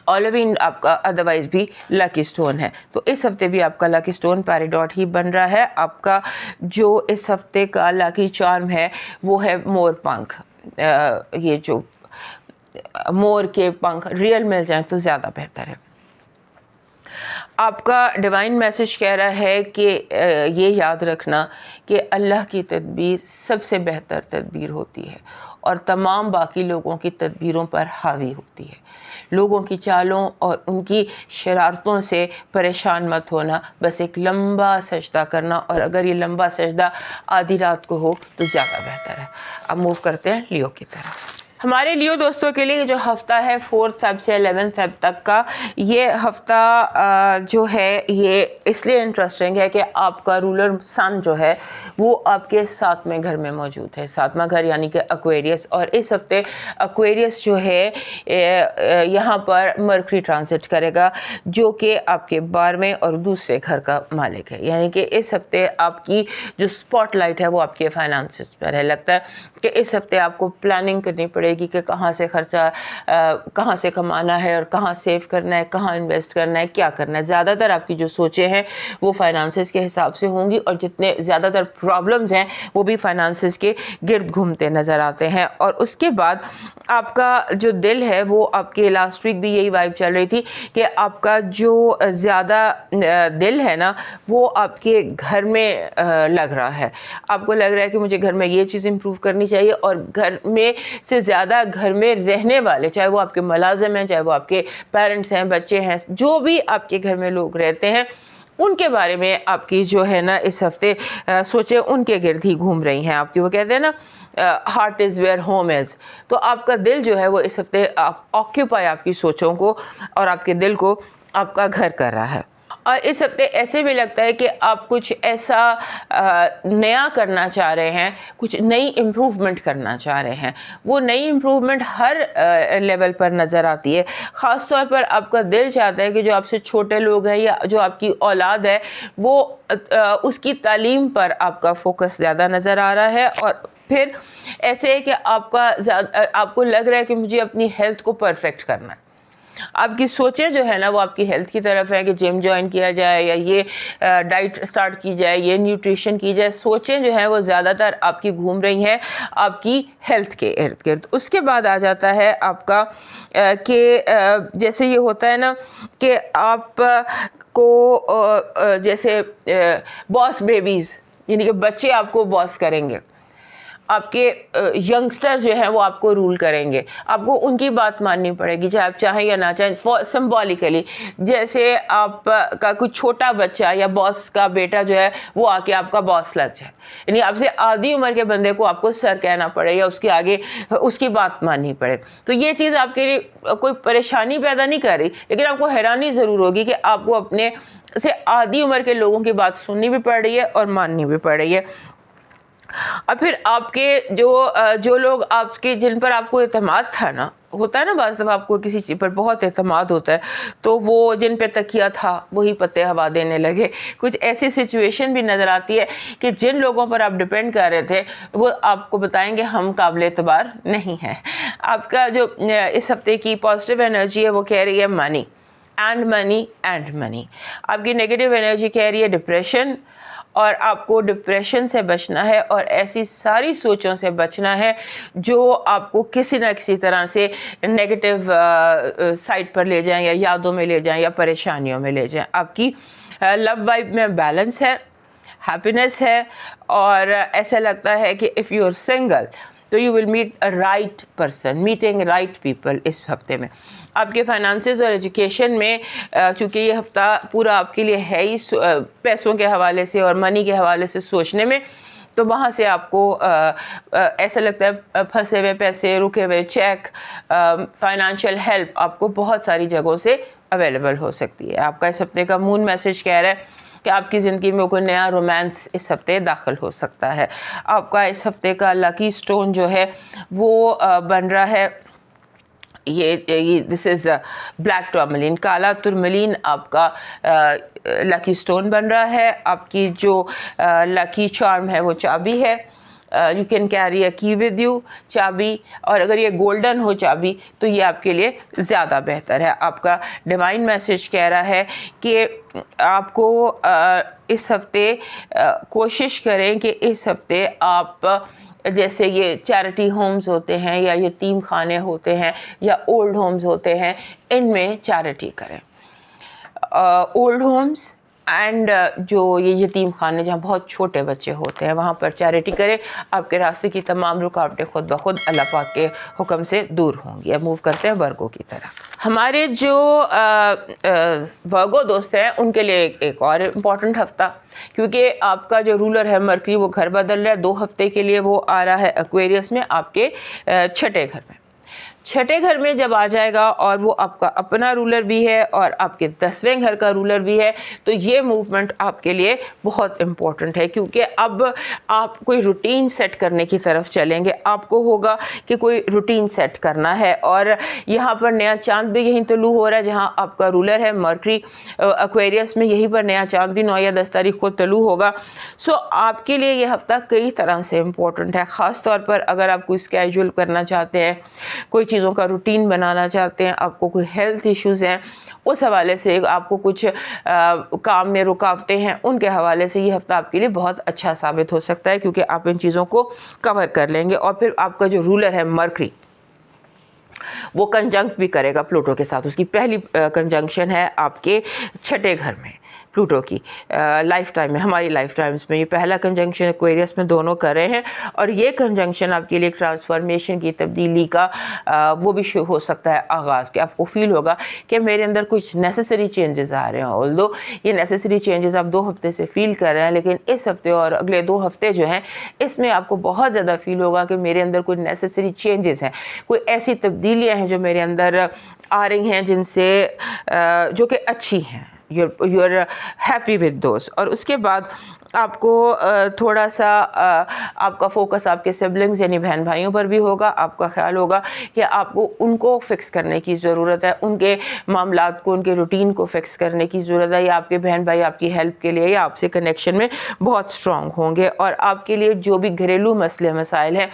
ओलेविन आपका अदरवाइज भी लकी स्टोन है। तो इस हफ्ते भी आपका लकी स्टोन पेरिडॉट ही बन रहा है। आपका जो इस हफ्ते का लकी चार्म है वो है मोर पंख। ये जो मोर के पंख रियल मिल जाएं तो ज़्यादा बेहतर है। आपका डिवाइन मैसेज कह रहा है कि ये याद रखना कि अल्लाह की तदबीर सबसे बेहतर तदबीर होती है और तमाम बाकी लोगों की तदबीरों पर हावी होती है। लोगों की चालों और उनकी शरारतों से परेशान मत होना, बस एक लंबा सजदा करना, और अगर ये लंबा सजदा आधी रात को हो तो ज़्यादा बेहतर है। अब मूव करते हैं लियो की तरफ। हमारे लियो दोस्तों के लिए जो हफ़्ता है 4 फ़रवरी से 11 फ़रवरी तक का, ये हफ़्ता जो है ये इसलिए इंटरेस्टिंग है कि आपका रूलर सन जो है वो आपके 7वें घर में मौजूद है। 7वां घर यानी कि एक्वेरियस, और इस हफ्ते एक्वेरियस जो है यहाँ पर मरकरी ट्रांजिट करेगा जो कि आपके 12वें और दूसरे घर का मालिक है। यानी कि इस हफ्ते आपकी जो स्पॉटलाइट है वो आपके फाइनेंसेस पर है। लगता है कि इस हफ्ते आपको प्लानिंग करनी पड़ेगी कि कहाँ से खर्चा, कहाँ से कमाना है और कहाँ सेव करना है, कहाँ इन्वेस्ट करना है, क्या करना है। ज़्यादातर आपकी जो सोचें हैं वो फाइनेंसेस के हिसाब से होंगी, और जितने ज़्यादातर प्रॉब्लम्स हैं वो भी फाइनेंसेस के गिर्द घूमते नज़र आते हैं। और उसके बाद आपका जो दिल है वो आपके लास्ट वीक भी यही वाइब चल रही थी कि आपका जो ज़्यादा दिल है ना वो आपके घर में लग रहा है। आपको लग रहा है कि मुझे घर में ये चीज़ इम्प्रूव करनी चाहिए, और घर में से ज़्यादा घर में रहने वाले, चाहे वो आपके मुलाजिम हैं, चाहे वो आपके पेरेंट्स हैं, बच्चे हैं, जो भी आपके घर में लोग रहते हैं, उनके बारे में आपकी जो है ना इस हफ्ते सोचें उनके गिर्द ही घूम रही हैं आपकी। वो कहते हैं ना heart is where home is, तो आपका दिल जो है वो इस हफ्ते ऑक्यूपाई आपकी सोचों को और आपके दिल को आपका घर कर रहा है। और इस हफ्ते ऐसे भी लगता है कि आप कुछ ऐसा नया करना चाह रहे हैं, कुछ नई इम्प्रूवमेंट करना चाह रहे हैं। वो नई इम्प्रूवमेंट हर लेवल पर नज़र आती है। ख़ास तौर पर आपका दिल चाहता है कि जो आपसे छोटे लोग हैं या जो आपकी औलाद है वो उसकी तालीम पर आपका फोकस ज़्यादा नज़र आ रहा है। और फिर ऐसे है कि आपको लग रहा है कि मुझे अपनी हेल्थ को परफेक्ट करना है। आपकी सोचें जो है ना वो आपकी हेल्थ की तरफ है कि जिम ज्वाइन किया जाए या ये डाइट स्टार्ट की जाए, ये न्यूट्रिशन की जाए। सोचें जो हैं वो ज़्यादातर आपकी घूम रही हैं आपकी हेल्थ के इर्द गिर्द। उसके बाद आ जाता है आपका कि जैसे ये होता है ना कि आप को जैसे बॉस बेबीज़, यानी कि बच्चे आपको बॉस करेंगे, आपके यंगस्टर जो हैं वो आपको रूल करेंगे, आपको उनकी बात माननी पड़ेगी चाहे आप चाहें या ना चाहें। सिंबॉलिकली जैसे आप का कुछ छोटा बच्चा या बॉस का बेटा जो है वो आके आपका बॉस लग जाए, यानी आपसे आधी उम्र के बंदे को आपको सर कहना पड़े या उसके आगे उसकी बात माननी पड़े। तो ये चीज़ आपके लिए कोई परेशानी पैदा नहीं कर रही, लेकिन आपको हैरानी ज़रूर होगी कि आपको अपने से आधी उम्र के लोगों की बात सुननी भी पड़ रही है और माननी भी पड़ रही है। और फिर आपके जो लोग आपके जिन पर आपको एतमाद था ना, होता है ना बाज़ दफ़ा आपको किसी चीज़ पर बहुत एतमाद होता है तो वो जिन पे तकिया था वही पत्ते हवा देने लगे। कुछ ऐसी सिचुएशन भी नज़र आती है कि जिन लोगों पर आप डिपेंड कर रहे थे वो आपको बताएंगे हम काबिल एतबार नहीं हैं। आपका जो इस हफ्ते की पॉजिटिव एनर्जी है वो कह रही है money and money and money. आपकी नेगेटिव एनर्जी कह रही है डिप्रेशन, और आपको डिप्रेशन से बचना है और ऐसी सारी सोचों से बचना है जो आपको किसी न किसी तरह से नेगेटिव साइड पर ले जाएं या यादों में ले जाएं या परेशानियों में ले जाएं। आपकी लव वाइब में बैलेंस है, हैप्पीनेस है, और ऐसा लगता है कि इफ़ यू आर सिंगल तो you will meet a right person, meeting right people इस हफ्ते में। आपके फाइनेंसेस और एजुकेशन में चूँकि ये हफ्ता पूरा आपके लिए है ही पैसों के हवाले से और मनी के हवाले से सोचने में, तो वहाँ से आपको ऐसा लगता है फंसे हुए पैसे, रुके हुए चेक, फाइनेंशियल हेल्प आपको बहुत सारी जगहों से अवेलेबल हो सकती है। आपका इस हफ्ते का मून मैसेज कह रहा है कि आपकी ज़िंदगी में कोई नया रोमांस इस हफ्ते दाखिल हो सकता है। आपका इस हफ्ते का लकी स्टोन जो है वो बन रहा है ये दिस इज़ ब्लैक टर्मलिन, काला तुरमलिन आपका लकी स्टोन बन रहा है। आपकी जो लकी चार्म है वो चाबी है। यू कैन कैरी अ की विद यू, चाबी, और अगर ये गोल्डन हो चाबी तो ये आपके लिए ज़्यादा बेहतर है। आपका डिवाइन मैसेज कह रहा है कि आपको इस हफ्ते कोशिश करें कि इस हफ्ते आप जैसे ये चैरिटी होम्स होते हैं या यतीम खाने होते हैं या ओल्ड होम्स होते हैं, इनमें चैरिटी करें। ओल्ड होम्स एंड जो ये यतीम खाने जहाँ बहुत छोटे बच्चे होते हैं वहाँ पर चैरिटी करें। आपके रास्ते की तमाम रुकावटें खुद ब खुद अल्लाह पाक के हुक्म से दूर होंगी। अब मूव करते हैं वर्गों की तरफ। हमारे जो वर्गो दोस्त हैं उनके लिए एक और इम्पॉर्टेंट हफ्ता, क्योंकि आपका जो रूलर है मरकरी वो घर बदल रहा है। 2 हफ्ते के लिए वो आ रहा है एक्वेरियस में, आपके छठे घर में। छठे घर में जब आ जाएगा और वो आपका अपना रूलर भी है और आपके 10वें घर का रूलर भी है, तो ये मूवमेंट आपके लिए बहुत इम्पोर्टेंट है, क्योंकि अब आप कोई रूटीन सेट करने की तरफ चलेंगे। आपको होगा कि कोई रूटीन सेट करना है, और यहाँ पर नया चांद भी यहीं तुलू हो रहा है जहाँ आपका रूलर है मरकरी एक्वेरियस में, यहीं पर नया चांद भी 9 या 10 तारीख को तुलू होगा। सो आपके लिए ये हफ्ता कई तरह से इम्पोर्टेंट है, ख़ास तौर पर अगर आप कोई स्केड्यूल करना चाहते हैं, कोई चीज़ों का रूटीन बनाना चाहते हैं, आपको कोई हेल्थ इश्यूज़ हैं, उस हवाले से आपको कुछ काम में रुकावटें हैं, उनके हवाले से ये हफ्ता आपके लिए बहुत अच्छा साबित हो सकता है, क्योंकि आप इन चीज़ों को कवर कर लेंगे। और फिर आपका जो रूलर है मरकरी वो कंजंक्ट भी करेगा प्लूटो के साथ। उसकी पहली कंजंक्शन है आपके छठे घर में प्लूटो की लाइफ टाइम में, हमारी लाइफ टाइम्स में ये पहला कंजंक्शन एक्वेरियस में दोनों कर रहे हैं। और ये कंजंक्शन आपके लिए ट्रांसफॉर्मेशन की, तब्दीली का वो भी हो सकता है आगाज़, कि आपको फील होगा कि मेरे अंदर कुछ नेसेसरी चेंजेस आ रहे हैं। ऑल्दो ये नेसेसरी चेंजेस आप 2 हफ्ते से फील कर रहे हैं, लेकिन इस हफ्ते और अगले 2 हफ्ते जो हैं इसमें आपको बहुत ज़्यादा फील होगा कि मेरे अंदर कोई नेसेसरी चेंजेस हैं, कोई ऐसी तब्दीलियाँ हैं जो मेरे अंदर आ रही हैं जिनसे जो कि अच्छी हैं। You are happy with those. और उसके बाद आपको थोड़ा सा आपका फोकस आपके सिबलिंग्स यानी बहन भाइयों पर भी होगा। आपका ख्याल होगा कि आपको उनको फिक्स करने की ज़रूरत है, उनके मामलात को, उनके रूटीन को फिक्स करने की ज़रूरत है, या आपके बहन भाई आपकी हेल्प के लिए या आपसे कनेक्शन में बहुत स्ट्रॉन्ग होंगे। और आपके लिए जो भी घरेलू मसले मसाइल हैं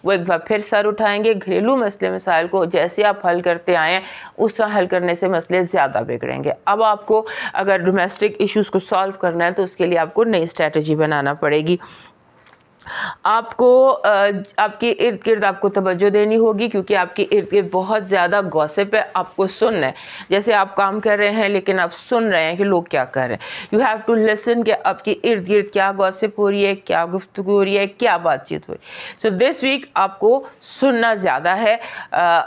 वो एक बार फिर सर उठाएंगे। घरेलू मसले मसाइल को जैसे आप हल करते आए हैं उस तरह हल करने से मसले ज़्यादा बिगड़ेंगे। अब आपको अगर डोमेस्टिक इश्यूज़ को सॉल्व करना है तो उसके लिए आपको नई स्ट्रैटेजी बनाना पड़ेगी। आपको आपके इर्द गिर्द आपको तवज्जो देनी होगी, क्योंकि आपके इर्द गिर्द बहुत ज़्यादा गॉसिप है। आपको सुनना है, जैसे आप काम कर रहे हैं लेकिन आप सुन रहे हैं कि लोग क्या कर रहे हैं। यू हैव टू लिसन कि आपके इर्द गिर्द क्या गॉसिप हो रही है, क्या गुफ्तगू हो रही है, क्या बातचीत हो रही है। सो दिस वीक आपको सुनना ज़्यादा है,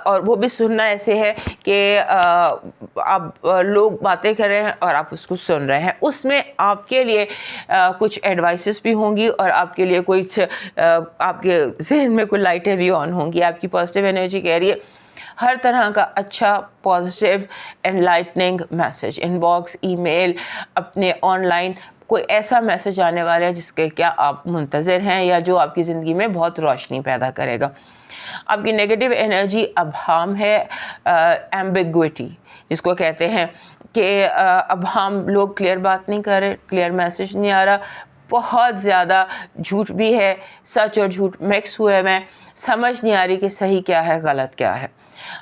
और वो भी सुनना ऐसे है कि आप लोग बातें कर रहे हैं और आप उसको सुन रहे हैं। उसमें आपके लिए कुछ एडवाइसेस भी होंगी और आपके लिए कोई आपके जहन में कोई लाइटें भी ऑन होंगी। आपकी पॉजिटिव एनर्जी कह रही है हर तरह का अच्छा positive enlightening message, inbox, email, अपने ऑनलाइन कोई ऐसा मैसेज आने वाला है जिसके क्या आप मुंतज़िर हैं या जो आपकी ज़िंदगी में बहुत रोशनी पैदा करेगा। आपकी नेगेटिव एनर्जी अबहाम है, एम्बिग्विटी जिसको कहते हैं कि अब हम लोग क्लियर बात नहीं कर रहे, क्लियर मैसेज नहीं आ रहा, बहुत ज़्यादा झूठ भी है, सच और झूठ मिक्स हुए में, समझ नहीं आ रही कि सही क्या है गलत क्या है।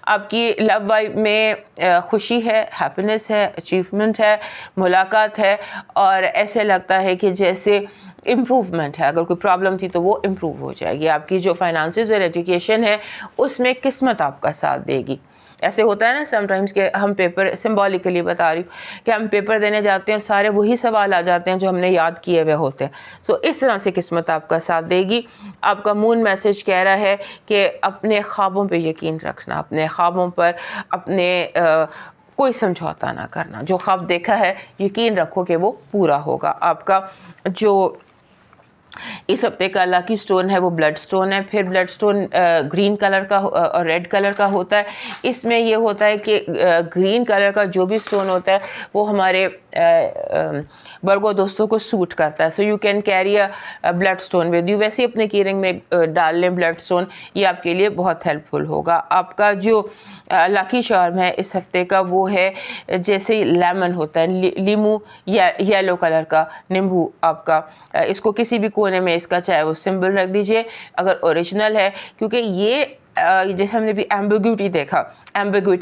आपकी लव वाइफ में खुशी है, हैप्पीनेस है, अचीवमेंट है, मुलाकात है, और ऐसे लगता है कि जैसे इम्प्रूवमेंट है। अगर कोई प्रॉब्लम थी तो वो इम्प्रूव हो जाएगी। आपकी जो फाइनेंसेस और एजुकेशन है उसमें किस्मत आपका साथ देगी। ऐसे होता है ना समटाइम्स कि हम पेपर, सिंबॉलिकली बता रही हूँ कि हम पेपर देने जाते हैं और सारे वही सवाल आ जाते हैं जो हमने याद किए हुए होते हैं। सो इस तरह से किस्मत आपका साथ देगी। आपका मून मैसेज कह रहा है कि अपने ख्वाबों पे यकीन रखना, अपने ख्वाबों पर अपने कोई समझौता ना करना। जो ख्वाब देखा है यकीन रखो कि वो पूरा होगा। आपका जो इस हफ्ते का लकी स्टोन है वो ब्लड स्टोन है। फिर ब्लड स्टोन ग्रीन कलर का और रेड कलर का होता है। इसमें ये होता है कि ग्रीन कलर का जो भी स्टोन होता है वो हमारे वर्गो दोस्तों को सूट करता है। So you can carry a blood stone with you. वैसे ही अपने कीरिंग में डाल लें ब्लड स्टोन, ये आपके लिए बहुत हेल्पफुल होगा। आपका जो लकी चार्म है इस हफ्ते का वो है जैसे लेमन होता है, लीमू या येलो कलर का नींबू। आपका इसको किसी भी कोने में इसका चाहे वो सिंबल रख दीजिए अगर ओरिजिनल है, क्योंकि ये जैसे हमने भी एम्बिग्विटी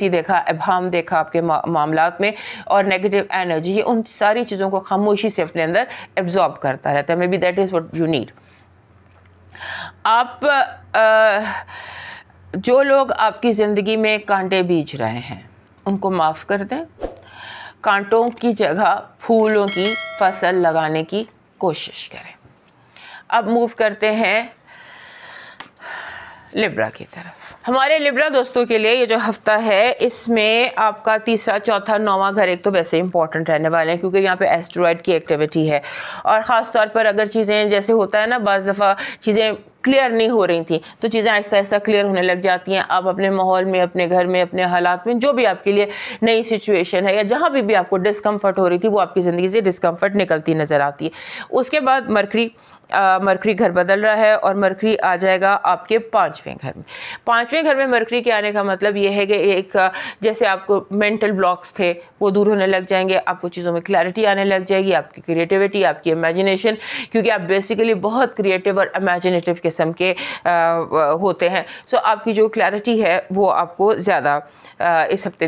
देखा, अभाम देखा आपके मामलात में, और नेगेटिव एनर्जी, ये उन सारी चीज़ों को खामोशी से अपने अंदर एब्जॉर्ब करता रहता है। May be that is what you need. आप जो लोग आपकी ज़िंदगी में कांटे बीज रहे हैं उनको माफ़ कर दें। कांटों की जगह फूलों की फसल लगाने की कोशिश करें। अब मूव करते हैं लिब्रा की तरफ। हमारे लिब्रा दोस्तों के लिए ये जो हफ्ता है इसमें आपका तीसरा, चौथा, नौवां घर एक तो वैसे इंपॉर्टेंट रहने वाले हैं क्योंकि यहाँ पे एस्टेरॉयड की एक्टिविटी है। और ख़ास तौर पर अगर चीज़ें जैसे होता है ना, बाज़ दफ़ा चीज़ें क्लियर नहीं हो रही थी तो चीज़ें आहिस्ता आहिस्ता क्लियर होने लग जाती हैं। आप अपने माहौल में, अपने घर में, अपने हालात में, जो भी आपके लिए नई सिचुएशन है या जहाँ भी आपको डिस्कम्फर्ट हो रही थी वो आपकी ज़िंदगी से डिस्कम्फर्ट निकलती नज़र आती है। उसके बाद मरकरी घर बदल रहा है और मरकरी आ जाएगा आपके 5वें घर में। 5वें घर में मरकरी के आने का मतलब ये है कि एक जैसे आपको मेंटल ब्लॉक्स थे वो दूर होने लग जाएंगे, आपको चीज़ों में क्लैरिटी आने लग जाएगी, आपकी क्रिएटिविटी, आपकी इमेजिनेशन, क्योंकि आप बेसिकली बहुत क्रिएटिव और इमेजिनेटिव किस्म के होते हैं। सो आपकी जो क्लैरिटी है वो आपको ज़्यादा इस हफ्ते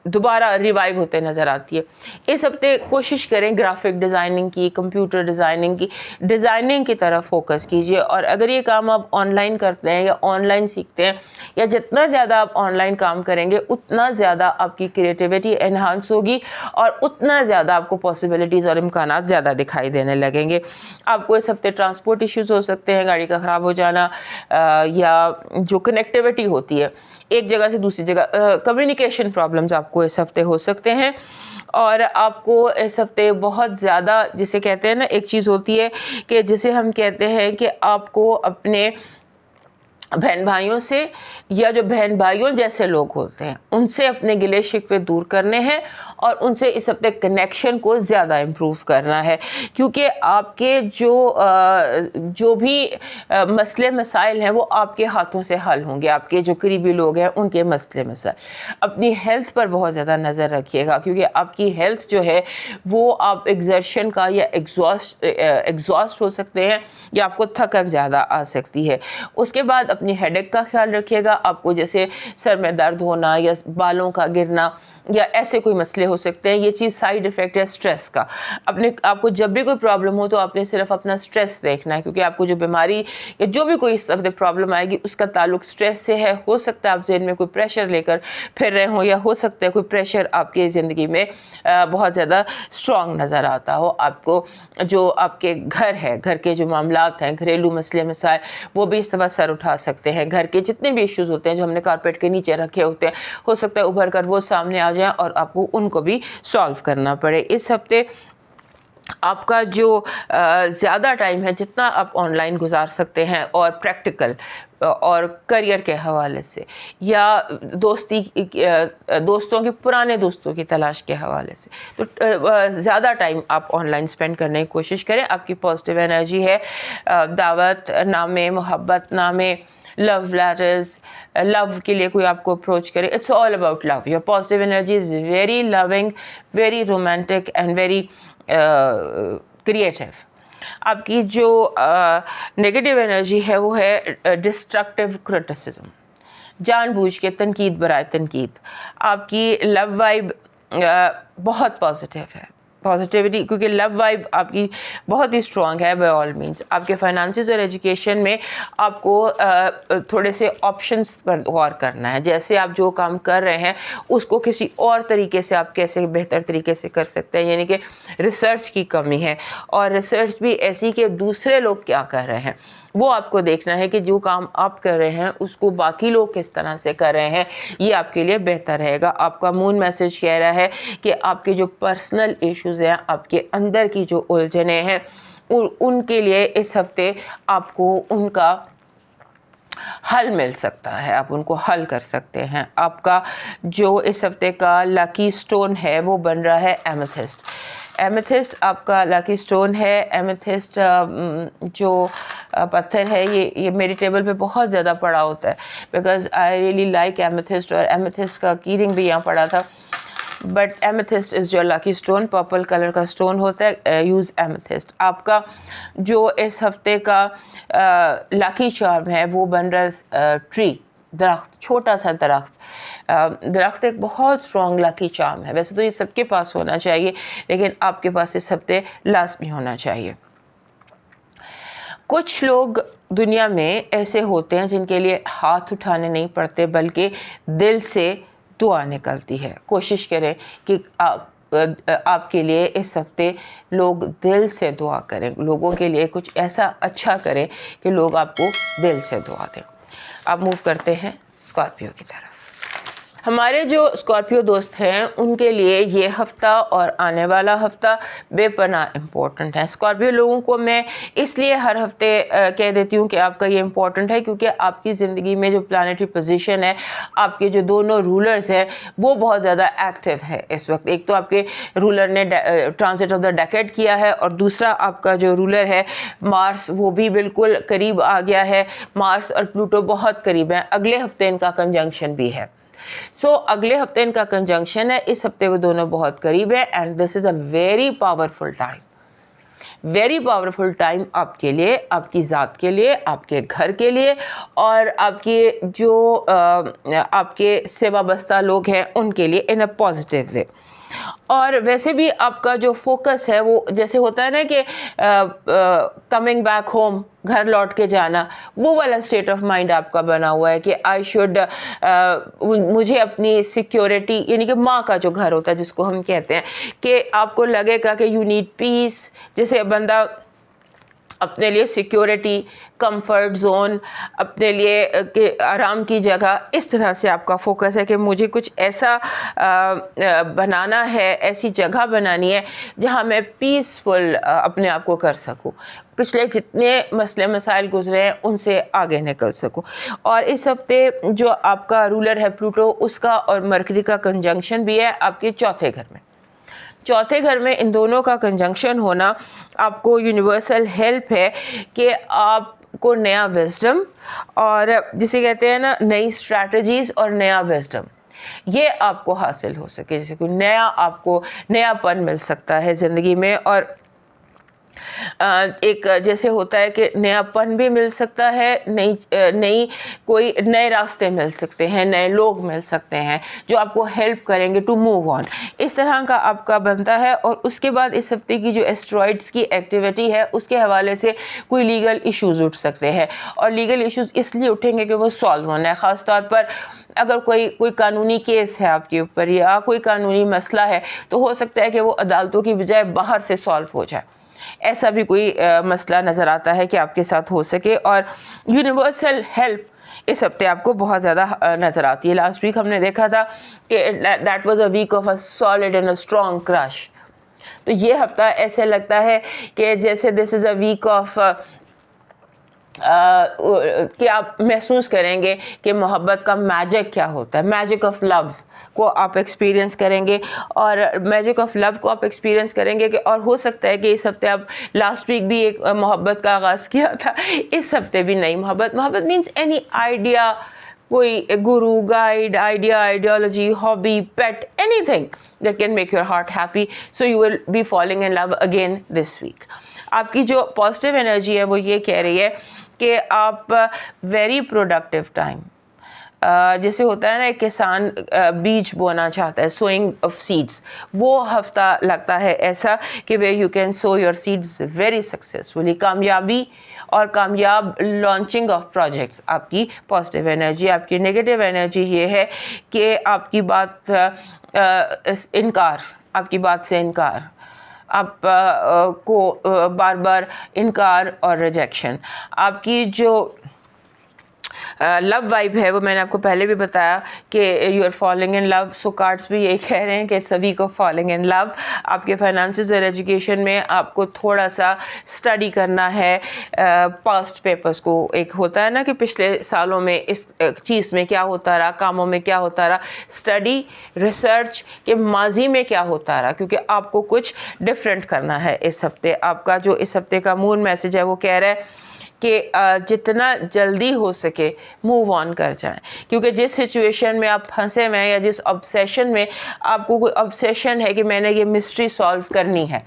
दोबारा रिवाइव होते नज़र आती है। इस हफ्ते कोशिश करें ग्राफिक डिज़ाइनिंग की, कंप्यूटर डिज़ाइनिंग की तरफ फोकस कीजिए। और अगर ये काम आप ऑनलाइन करते हैं या ऑनलाइन सीखते हैं या जितना ज़्यादा आप ऑनलाइन काम करेंगे उतना ज़्यादा आपकी क्रिएटिविटी एनहांस होगी और उतना ज़्यादा आपको पॉसिबिलिटीज़ और इम्कानात ज़्यादा दिखाई देने लगेंगे। आपको इस हफ्ते ट्रांसपोर्ट इश्यूज़ हो सकते हैं, गाड़ी का ख़राब हो जाना या जो कनेक्टिविटी होती है एक जगह से दूसरी जगह, कम्युनिकेशन प्रॉब्लम्स आपको इस हफ्ते हो सकते हैं। और आपको इस हफ्ते बहुत ज़्यादा, जिसे कहते हैं ना, एक चीज़ होती है कि जिसे हम कहते हैं कि आपको अपने बहन भाइयों से या जो बहन भाइयों जैसे लोग होते हैं उनसे अपने गिले शिकवे दूर करने हैं और उनसे इस हफ्ते कनेक्शन को ज़्यादा इम्प्रूव करना है, क्योंकि आपके जो भी मसले मसाइल हैं वो आपके हाथों से हल होंगे। आपके जो करीबी लोग हैं उनके मसले मसाइल। अपनी हेल्थ पर बहुत ज़्यादा नज़र रखिएगा क्योंकि आपकी हेल्थ जो है वो आप एग्जर्शन का या एग्जॉस्ट हो सकते हैं या आपको थकन ज़्यादा आ सकती है। उसके बाद अपनी हेडेक का ख्याल रखिएगा। आपको जैसे सर में दर्द होना या बालों का गिरना या ऐसे कोई मसले हो सकते हैं, ये चीज़ साइड इफ़ेक्ट है स्ट्रेस का। आपको जब भी कोई प्रॉब्लम हो तो आपने सिर्फ अपना स्ट्रेस देखना है, क्योंकि आपको जो बीमारी या जो भी कोई इस तरह प्रॉब्लम आएगी उसका ताल्लुक स्ट्रेस से है। हो सकता है आप ज़हन में कोई प्रेशर लेकर फिर रहे हो या हो सकता है कोई प्रेशर आपके ज़िंदगी में बहुत ज़्यादा स्ट्रॉन्ग नज़र आता हो। आपको जो आपके घर है, घर के जो मामलात हैं, घरेलू मसले मसाइल, वो भी इस तरह सर उठा सकते हैं। घर के जितने भी इश्यूज़ होते हैं जो हमने कारपेट के नीचे रखे होते हैं, हो सकता है उभर कर वो सामने आ जाए और आपको उनको भी सॉल्व करना पड़े। इस हफ्ते आपका जो ज़्यादा टाइम है जितना आप ऑनलाइन गुजार सकते हैं और प्रैक्टिकल और करियर के हवाले से या दोस्तों के पुराने दोस्तों की तलाश के हवाले से, तो ज़्यादा टाइम आप ऑनलाइन स्पेंड करने की कोशिश करें। आपकी पॉजिटिव एनर्जी है दावत नामे, मोहब्बत नामे, लव लेटर्स, लव के लिए कोई आपको अप्रोच करे, it's all about love. Your positive energy is very loving, very romantic and very creative. आपकी जो नेगेटिव एनर्जी है वो है डिस्ट्रक्टिव क्रिटिसिज्म, जानबूझ के तनकीद बराए तनकीद। आपकी लव वाइब बहुत पॉजिटिव है, पॉजिटिविटी, क्योंकि लव वाइब आपकी बहुत ही स्ट्रॉन्ग है बाय ऑल मींस। आपके फाइनेंसेस और एजुकेशन में आपको थोड़े से ऑप्शंस पर गौर करना है। जैसे आप जो काम कर रहे हैं उसको किसी और तरीके से आप कैसे बेहतर तरीके से कर सकते हैं, यानी कि रिसर्च की कमी है। और रिसर्च भी ऐसी कि दूसरे लोग क्या कर रहे हैं वो आपको देखना है कि जो काम आप कर रहे हैं उसको बाकी लोग किस तरह से कर रहे हैं, ये आपके लिए बेहतर रहेगा। आपका मून मैसेज कह रहा है कि आपके जो पर्सनल इश्यूज़ हैं, आपके अंदर की जो उलझनें हैं, उनके लिए इस हफ्ते आपको उनका हल मिल सकता है, आप उनको हल कर सकते हैं। आपका जो इस हफ्ते का लकी स्टोन है वो बन रहा है एमेथिस्ट। एमेथिस्ट आपका लकी स्टोन है। एमेथिस्ट जो पत्थर है ये मेरी टेबल पे बहुत ज़्यादा पड़ा होता है because I really like amethyst, और एमेथिस्ट का कीरिंग भी यहाँ पड़ा था। But amethyst is your lucky stone, purple colour का स्टोन होता है, यूज़ एमेथिस्ट। आपका जो इस हफ्ते का लकी चार्म है वो बन रहा है ट्री, दरख्त, छोटा सा दरख्त। दरख्त एक बहुत स्ट्रॉन्ग लकी चार्म है। वैसे तो ये सबके पास होना चाहिए लेकिन आपके पास इस हफ्ते लाजमी होना चाहिए। कुछ लोग दुनिया में ऐसे होते हैं जिनके लिए हाथ उठाने नहीं पड़ते बल्कि दिल से दुआ निकलती है। कोशिश करें कि आपके लिए इस हफ्ते लोग दिल से दुआ करें, लोगों के लिए कुछ ऐसा अच्छा करें कि लोग आपको दिल से दुआ दें। अब मूव करते हैं स्कॉर्पियो की तरफ। हमारे जो स्कॉर्पियो दोस्त हैं उनके लिए ये हफ्ता और आने वाला हफ्ता बेपनाह इम्पोर्टेंट है। स्कॉर्पियो लोगों को मैं इसलिए हर हफ्ते कह देती हूँ कि आपका ये इम्पोर्टेंट है क्योंकि आपकी ज़िंदगी में जो प्लानेटरी पोजीशन है, आपके जो दोनों रूलर्स हैं वो बहुत ज़्यादा एक्टिव है इस वक्त। एक तो आपके रूलर ने ट्रांजिट ऑफ द डेकेड किया है और दूसरा आपका जो रूलर है मार्स, वो भी बिल्कुल करीब आ गया है। मार्स और प्लूटो बहुत करीब हैं। अगले हफ्ते इनका कंजंक्शन भी है। अगले हफ्ते इनका कंजंक्शन है, इस हफ्ते वो दोनों बहुत करीब है and this is a very powerful time, very powerful time आपके लिए, आपकी ज़ात के लिए, आपके घर के लिए और आपके जो आपके सेवा बस्ता लोग हैं उनके लिए इन अ पॉजिटिव वे। और वैसे भी आपका जो फोकस है वो जैसे होता है ना कि कमिंग बैक होम, घर लौट के जाना, वो वाला स्टेट ऑफ माइंड आपका बना हुआ है कि आई शुड, मुझे अपनी सिक्योरिटी, यानी कि माँ का जो घर होता है जिसको हम कहते हैं, कि आपको लगेगा कि यू नीड पीस। जैसे बंदा अपने लिए सिक्योरिटी, कंफर्ट जोन, अपने लिए के आराम की जगह, इस तरह से आपका फोकस है कि मुझे कुछ ऐसा बनाना है, ऐसी जगह बनानी है जहां मैं पीसफुल अपने आप को कर सकूं, पिछले जितने मसले मसाइल गुजरे हैं उनसे आगे निकल सकूं। और इस हफ्ते जो आपका रूलर है प्लूटो, उसका और मरकरी का कंजंक्शन भी है आपके चौथे घर में। चौथे घर में इन दोनों का कंजंक्शन होना आपको यूनिवर्सल हेल्प है कि आपको नया विजडम और जिसे कहते हैं ना नई स्ट्रैटेजीज और नया विजडम, ये आपको हासिल हो सके, जैसे कोई नया आपको नयापन मिल सकता है ज़िंदगी में। और एक जैसे होता है कि नयापन भी मिल सकता है, नई कोई नए रास्ते मिल सकते हैं, नए लोग मिल सकते हैं जो आपको हेल्प करेंगे टू मूव ऑन, इस तरह का आपका बनता है। और उसके बाद इस हफ्ते की जो एस्ट्रॉइड्स की एक्टिविटी है उसके हवाले से कोई लीगल इश्यूज उठ सकते हैं और लीगल इश्यूज इसलिए उठेंगे कि वो सॉल्व होना है। ख़ास तौर पर अगर कोई कानूनी केस है आपके ऊपर या कोई कानूनी मसला है तो हो सकता है कि वो अदालतों की बजाय बाहर से सॉल्व हो जाए। ऐसा भी कोई मसला नज़र आता है कि आपके साथ हो सके। और यूनिवर्सल हेल्प इस हफ्ते आपको बहुत ज़्यादा नज़र आती है। लास्ट वीक हमने देखा था कि that was a week of a solid and a strong crush. तो ये हफ्ता ऐसे लगता है कि जैसे this is a week of कि आप महसूस करेंगे कि मोहब्बत का मैजिक क्या होता है, मैजिक ऑफ लव को आप एक्सपीरियंस करेंगे। और मैजिक ऑफ लव को आप एक्सपीरियंस करेंगे कि और हो सकता है कि इस हफ्ते आप, लास्ट वीक भी एक मोहब्बत का आगाज़ किया था, इस हफ्ते भी नई मोहब्बत। मोहब्बत मीन्स एनी आइडिया, कोई गुरु, guide, idea, ideology, hobby, pet, anything that can make your heart happy, so you will be falling in love again this week. आपकी जो पॉजिटिव एनर्जी है वो ये कह रही है कि आप वेरी प्रोडक्टिव टाइम, जैसे होता है ना एक किसान बीज बोना चाहता है, सोइंग ऑफ सीड्स, वो हफ्ता लगता है ऐसा कि way you can so your seeds very successfully. कामयाबी और कामयाब लॉन्चिंग ऑफ प्रोजेक्ट्स आपकी पॉजिटिव एनर्जी। आपकी नेगेटिव एनर्जी ये है कि आपकी बात इनकार, आपकी बात से इनकार, आप को बार बार इनकार और रिजेक्शन। आपकी जो लव वाइब है वो मैंने आपको पहले भी बताया कि you are falling in love, so cards भी यही कह रहे हैं कि सभी को फॉलिंग इन लव। आपके फाइनेंसेस और एजुकेशन में आपको थोड़ा सा स्टडी करना है पास्ट पेपर्स को। एक होता है ना कि पिछले सालों में इस चीज़ में क्या होता रहा, कामों में क्या होता रहा, स्टडी रिसर्च के माजी में क्या होता रहा, क्योंकि आपको कुछ डिफरेंट करना है इस हफ्ते। आपका जो इस हफ्ते का मून मैसेज है वो कह रहा है कि जितना जल्दी हो सके मूव ऑन कर जाएं, क्योंकि जिस सिचुएशन में आप फंसे हुए हैं या जिस ऑब्सेशन में, आपको कोई ऑब्सेशन है कि मैंने ये मिस्ट्री सॉल्व करनी है,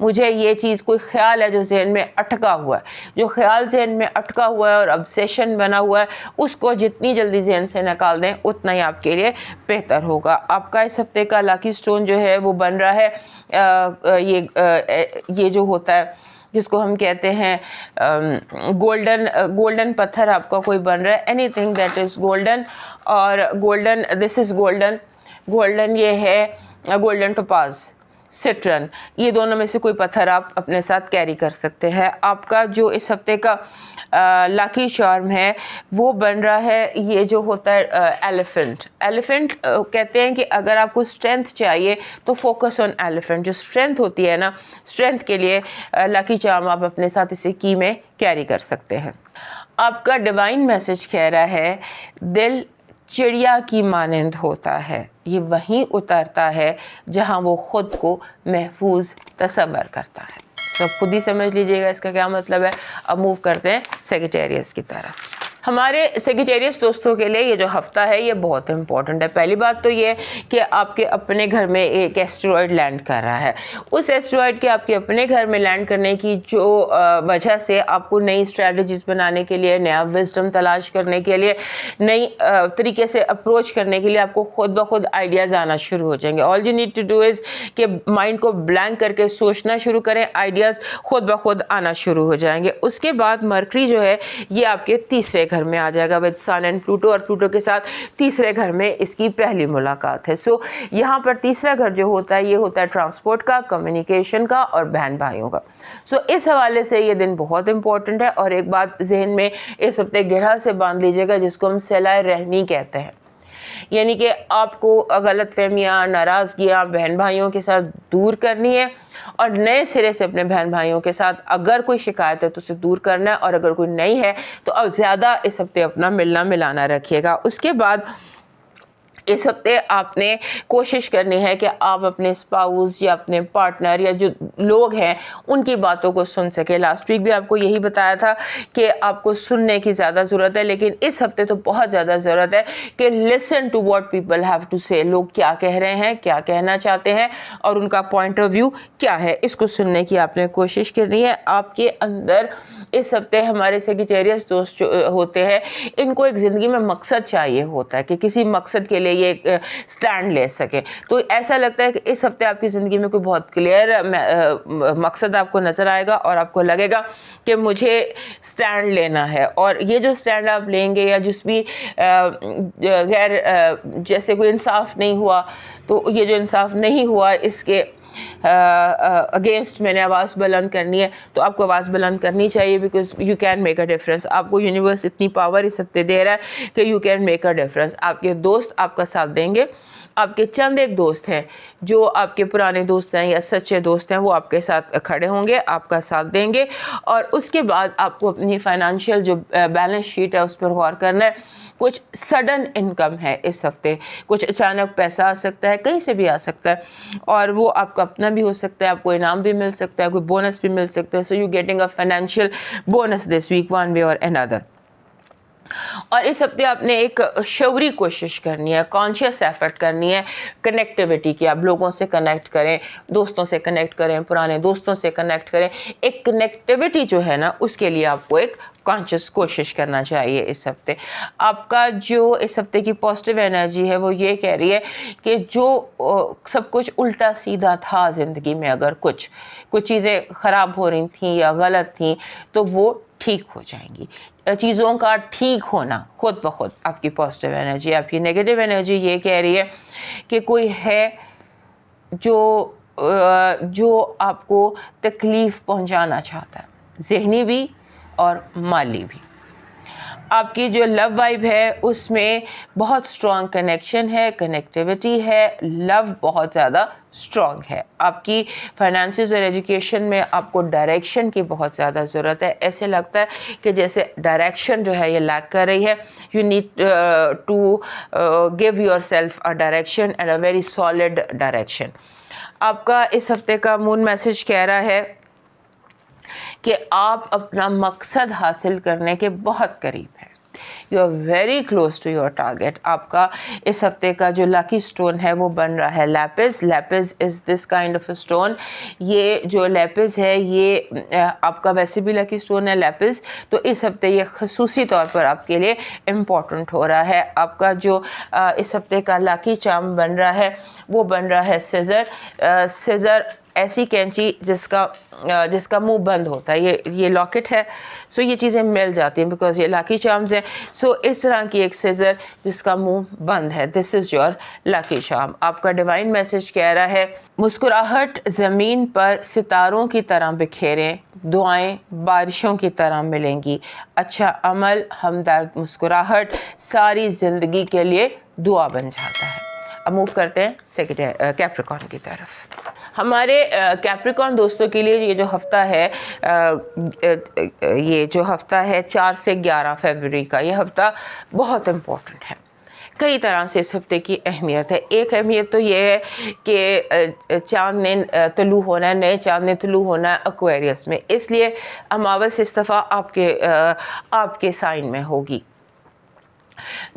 मुझे ये चीज़, कोई ख्याल है जो जहन में अटका हुआ है, जो ख्याल जहन में अटका हुआ है और ऑब्सेशन बना हुआ है, उसको जितनी जल्दी जहन से निकाल दें उतना ही आपके लिए बेहतर होगा। आपका इस हफ्ते का लकी स्टोन जो है वो बन रहा है ये जो होता है जिसको हम कहते हैं गोल्डन पत्थर आपका कोई बन रहा है, एनीथिंग दैट इज़ गोल्डन, और गोल्डन, दिस इज़ गोल्डन ये है गोल्डन टोपाज, सिट्रन, ये दोनों में से कोई पत्थर आप अपने साथ कैरी कर सकते हैं। आपका जो इस हफ्ते का लकी चार्म है वो बन रहा है, ये जो होता है एलिफेंट कहते हैं कि अगर आपको स्ट्रेंथ चाहिए तो फोकस ऑन एलिफेंट। जो स्ट्रेंथ होती है ना, स्ट्रेंथ के लिए लकी चार्म आप अपने साथ इसे की में कैरी कर सकते हैं। आपका डिवाइन मैसेज कह रहा है दिल चिड़िया की मानंद होता है, ये वहीं उतरता है जहां वो खुद को महफूज तसव्वुर करता है। तो आप खुद ही समझ लीजिएगा इसका क्या मतलब है। अब मूव करते हैं सेजिटेरियस की तरफ। हमारे सेजिटेरियस दोस्तों के लिए ये जो हफ्ता है ये बहुत इंपॉर्टेंट है। पहली बात तो ये कि आपके अपने घर में एक एस्टेरॉयड लैंड कर रहा है। उस एस्टेरॉयड के आपके अपने घर में लैंड करने की जो वजह से आपको नई स्ट्रैटेजीज बनाने के लिए, नया विजडम तलाश करने के लिए, नई तरीके से अप्रोच करने के लिए आपको खुद ब खुद आइडियाज़ आना शुरू हो जाएंगे। All you need to do is कि माइंड को ब्लैंक करके सोचना शुरू करें, आइडियाज़ खुद ब खुद आना शुरू हो जाएंगे। उसके बाद मरकरी जो है ये आपके तीसरे घर में आ जाएगा विद सन एंड प्लूटो, और प्लूटो के साथ तीसरे घर में इसकी पहली मुलाकात है। सो यहाँ पर तीसरा घर जो होता है ये होता है ट्रांसपोर्ट का, कम्युनिकेशन का और बहन भाइयों का। सो इस हवाले से ये दिन बहुत इंपॉर्टेंट है। और एक बात जहन में इस हफ्ते गहरा से बांध लीजिएगा, जिसको हम सिलाए रहमी कहते हैं, यानी कि आपको गलत फहमियाँ, नाराज़गियाँ बहन भाइयों के साथ दूर करनी है और नए सिरे से अपने बहन भाइयों के साथ अगर कोई शिकायत है तो उसे दूर करना है, और अगर कोई नहीं है तो अब ज़्यादा इस हफ्ते अपना मिलना मिलाना रखिएगा। उसके बाद इस हफ्ते आपने कोशिश करनी है कि आप अपने स्पाउस या अपने पार्टनर या जो लोग हैं उनकी बातों को सुन सके। लास्ट वीक भी आपको यही बताया था कि आपको सुनने की ज़्यादा ज़रूरत है, लेकिन इस हफ्ते तो बहुत ज़्यादा ज़रूरत है कि listen to what people have to say. लोग क्या कह रहे हैं, क्या कहना चाहते हैं और उनका पॉइंट ऑफ व्यू क्या है, इसको सुनने की आपने कोशिश करनी है। आपके अंदर इस हफ्ते हमारे सेजिटेरियस दोस्त जो होते हैं इनको एक ज़िंदगी में मकसद चाहिए होता है कि किसी मकसद के लिए ये एक स्टैंड ले सके। तो ऐसा लगता है कि इस हफ्ते आपकी ज़िंदगी में कोई बहुत क्लियर मकसद आपको नज़र आएगा और आपको लगेगा कि मुझे स्टैंड लेना है। और ये जो स्टैंड आप लेंगे या जिस भी गैर जैसे कोई इंसाफ नहीं हुआ, तो ये जो इंसाफ नहीं हुआ इसके अगेंस्ट मैंने आवाज़ बुलंद करनी है, तो आपको आवाज़ बुलंद करनी चाहिए, because you can make a difference. आपको यूनिवर्स इतनी पावर इस हफ्ते दे रहा है कि you can make a difference. आपके दोस्त आपका साथ देंगे। आपके चंद एक दोस्त हैं जो आपके पुराने दोस्त हैं या सच्चे दोस्त हैं, वो आपके साथ खड़े होंगे, आपका साथ देंगे। और उसके बाद आपको अपनी फाइनेंशियल जो बैलेंस शीट है उस पर गौर करना है। कुछ सडन इनकम है इस हफ्ते, कुछ अचानक पैसा आ सकता है, कहीं से भी आ सकता है, और वो आपका अपना भी हो सकता है, आपको इनाम भी मिल सकता है, कोई बोनस भी मिल सकता है। So you getting a financial bonus this week one way और अनदर। और इस हफ्ते आपने एक शौरी कोशिश करनी है, कॉन्शियस एफर्ट करनी है कनेक्टिविटी की। आप लोगों से कनेक्ट करें, दोस्तों से कनेक्ट करें, पुराने दोस्तों से कनेक्ट करें। एक कनेक्टिविटी जो है ना उसके लिए आपको एक कॉन्शियस कोशिश करना चाहिए इस हफ्ते। आपका जो इस हफ्ते की पॉजिटिव एनर्जी है वो ये कह रही है कि जो सब कुछ उल्टा सीधा था ज़िंदगी में, अगर कुछ चीज़ें ख़राब हो रही थी या गलत थी तो वो ठीक हो जाएंगी। चीज़ों का ठीक होना खुद ब खुद आपकी पॉजिटिव एनर्जी। आपकी नेगेटिव एनर्जी ये कह रही है कि कोई है जो आपको तकलीफ़ पहुंचाना चाहता है, ज़हनी भी और माली भी। आपकी जो लव वाइब है उसमें बहुत स्ट्रॉन्ग कनेक्शन है, कनेक्टिविटी है, लव बहुत ज़्यादा स्ट्रॉन्ग है। आपकी फाइनेंसेस और एजुकेशन में आपको डायरेक्शन की बहुत ज़्यादा ज़रूरत है। ऐसे लगता है कि जैसे डायरेक्शन जो है ये लैक कर रही है। You need to give yourself a direction and a very solid direction. आपका इस हफ्ते का मून मैसेज कह रहा है कि आप अपना मकसद हासिल करने के बहुत करीब हैं। You are very close to your target. आपका इस हफ्ते का जो लकी स्टोन है वो बन रहा है Lapis. Lapis is this kind of a stone. ये जो लैपिस है ये आपका वैसे भी लकी स्टोन है लैपिस, तो इस हफ्ते ये खसूसी तौर पर आपके लिए इम्पॉर्टेंट हो रहा है। आपका जो इस हफ्ते का लकी चार्म बन रहा है वो बन रहा है सिजर। सिजर ऐसी कैंची जिसका मुंह बंद होता है, ये लॉकेट है। सो ये चीज़ें मिल जाती हैं बिकॉज ये लकी चार्म्स हैं। सो इस तरह की एक सीजर जिसका मुंह बंद है, this is your lucky charm. आपका डिवाइन मैसेज कह रहा है मुस्कुराहट ज़मीन पर सितारों की तरह बिखेरें, दुआएं बारिशों की तरह मिलेंगी, अच्छा अमल हमदर्द मुस्कुराहट सारी ज़िंदगी के लिए दुआ बन जाता है। अब मूव करते हैं कैप्रिकॉर्न की तरफ। हमारे कैप्रिकॉर्न दोस्तों के लिए ये जो हफ्ता है, ये जो हफ्ता है 4 से 11 फरवरी का, ये हफ्ता बहुत इम्पोर्टेंट है। कई तरह से इस हफ्ते की अहमियत है। एक अहमियत तो ये है कि चाँद ने तुलू होना है, नए चाँद ने तुलू होना है एक्वेरियस में, इसलिए अमावस इस दफ़ा आपके साइन में होगी।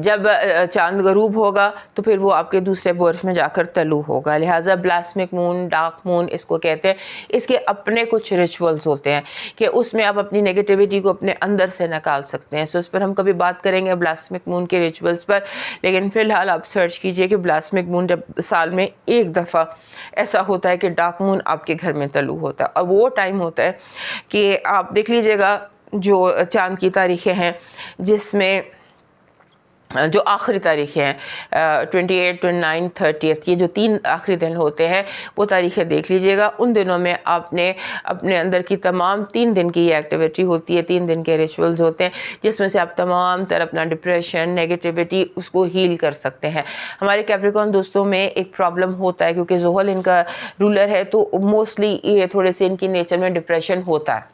जब चांद गरूब होगा तो फिर वो आपके दूसरे बर्थ में जाकर तलू होगा, लिहाजा ब्लास्मिक मून, डार्क मून इसको कहते हैं। इसके अपने कुछ रिचुअल्स होते हैं कि उसमें आप अपनी नेगेटिविटी को अपने अंदर से निकाल सकते हैं। सो इस पर हम कभी बात करेंगे ब्लास्मिक मून के रिचुअल्स पर, लेकिन फ़िलहाल आप सर्च कीजिए कि ब्लास्मिक मून जब साल में एक दफ़ा ऐसा होता है कि डार्क मून आपके घर में तलू होता है, और वो टाइम होता है कि आप देख लीजिएगा जो चाँद की तारीखें हैं जिसमें जो आखिरी तारीखें हैं 28, 29, 30, ये जो 3 आखिरी दिन होते हैं वो तारीखें देख लीजिएगा। उन दिनों में आपने अपने अंदर की तमाम 3 दिन की ये एक्टिविटी होती है, 3 दिन के रिचुअल्स होते हैं जिसमें से आप तमाम तरह अपना डिप्रेशन, नेगेटिविटी उसको हील कर सकते हैं। हमारे कैप्रिकॉर्न दोस्तों में एक प्रॉब्लम होता है क्योंकि ज़ोहल इनका रूलर है, तो मोस्टली ये थोड़े से इनकी नेचर में डिप्रेशन होता है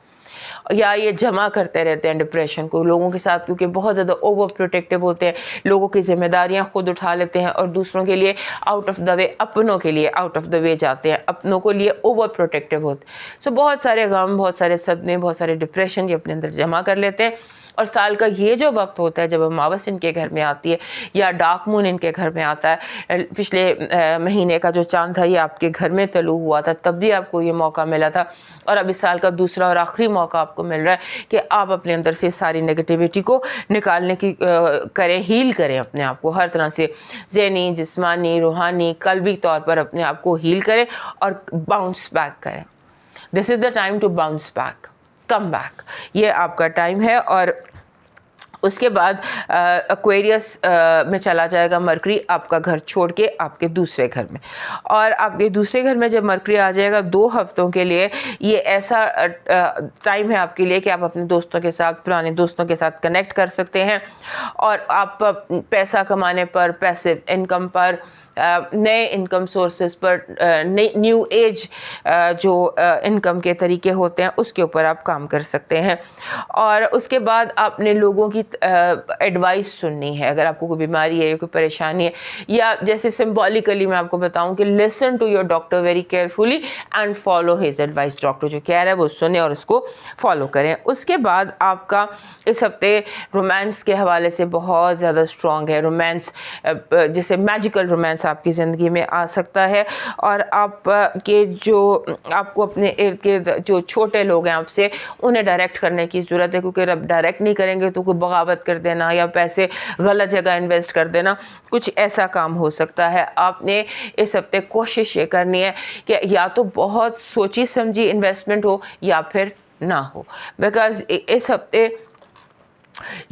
या ये जमा करते रहते हैं डिप्रेशन को लोगों के साथ, क्योंकि बहुत ज़्यादा ओवर प्रोटेक्टिव होते हैं, लोगों की जिम्मेदारियां खुद उठा लेते हैं और दूसरों के लिए आउट ऑफ द वे, अपनों के लिए आउट ऑफ द वे जाते हैं, अपनों को लिए ओवर प्रोटेक्टिव होते हैं। सो बहुत सारे गम, बहुत सारे सदमे, बहुत सारे डिप्रेशन ये अपने अंदर जमा कर लेते हैं। और साल का ये जो वक्त होता है जब अमावस इनके घर में आती है या डार्क मून इनके घर में आता है, पिछले महीने का जो चांद था ये आपके घर में तलू हुआ था, तब भी आपको ये मौका मिला था, और अब इस साल का दूसरा और आखिरी मौका आपको मिल रहा है कि आप अपने अंदर से सारी नेगेटिविटी को निकालने की करें, हील करें अपने आप को हर तरह से, ज़हनी, जिस्मानी, रूहानी, कल्बी तौर पर अपने आप को हील करें और बाउंस बैक करें। This is the time to bounce back, come back, ये आपका टाइम है। और उसके बाद एक्वेरियस में चला जाएगा मरकरी आपका घर छोड़ के आपके दूसरे घर में, और आपके दूसरे घर में जब मरकरी आ जाएगा 2 हफ्तों के लिए, ये ऐसा टाइम है आपके लिए कि आप अपने दोस्तों के साथ, पुराने दोस्तों के साथ कनेक्ट कर सकते हैं, और आप पैसा कमाने पर, पैसिव इनकम पर, नए इनकम सोर्सेज पर, न्यू एज जो इनकम के तरीके होते हैं उसके ऊपर आप काम कर सकते हैं। और उसके बाद आपने लोगों की एडवाइस सुननी है। अगर आपको कोई बीमारी है, कोई परेशानी है, या जैसे सिंबॉलिकली मैं आपको बताऊं कि listen to your doctor very carefully and follow his advice. Doctor जो कह रहा है वो सुने और उसको फॉलो करें। उसके बाद आपका इस हफ्ते रोमांस के हवाले से बहुत ज़्यादा स्ट्रॉन्ग है। रोमांस जैसे मैजिकल रोमांस आपकी ज़िंदगी में आ सकता है, और आप के जो आपको अपने इर्द गिर्द जो छोटे लोग हैं आपसे, उन्हें डायरेक्ट करने की ज़रूरत है, क्योंकि अब डायरेक्ट नहीं करेंगे तो कोई बगावत कर देना या पैसे गलत जगह इन्वेस्ट कर देना, कुछ ऐसा काम हो सकता है। आपने इस हफ्ते कोशिश ये करनी है कि या तो बहुत सोची समझी इन्वेस्टमेंट हो या फिर ना हो, बिकॉज इस हफ्ते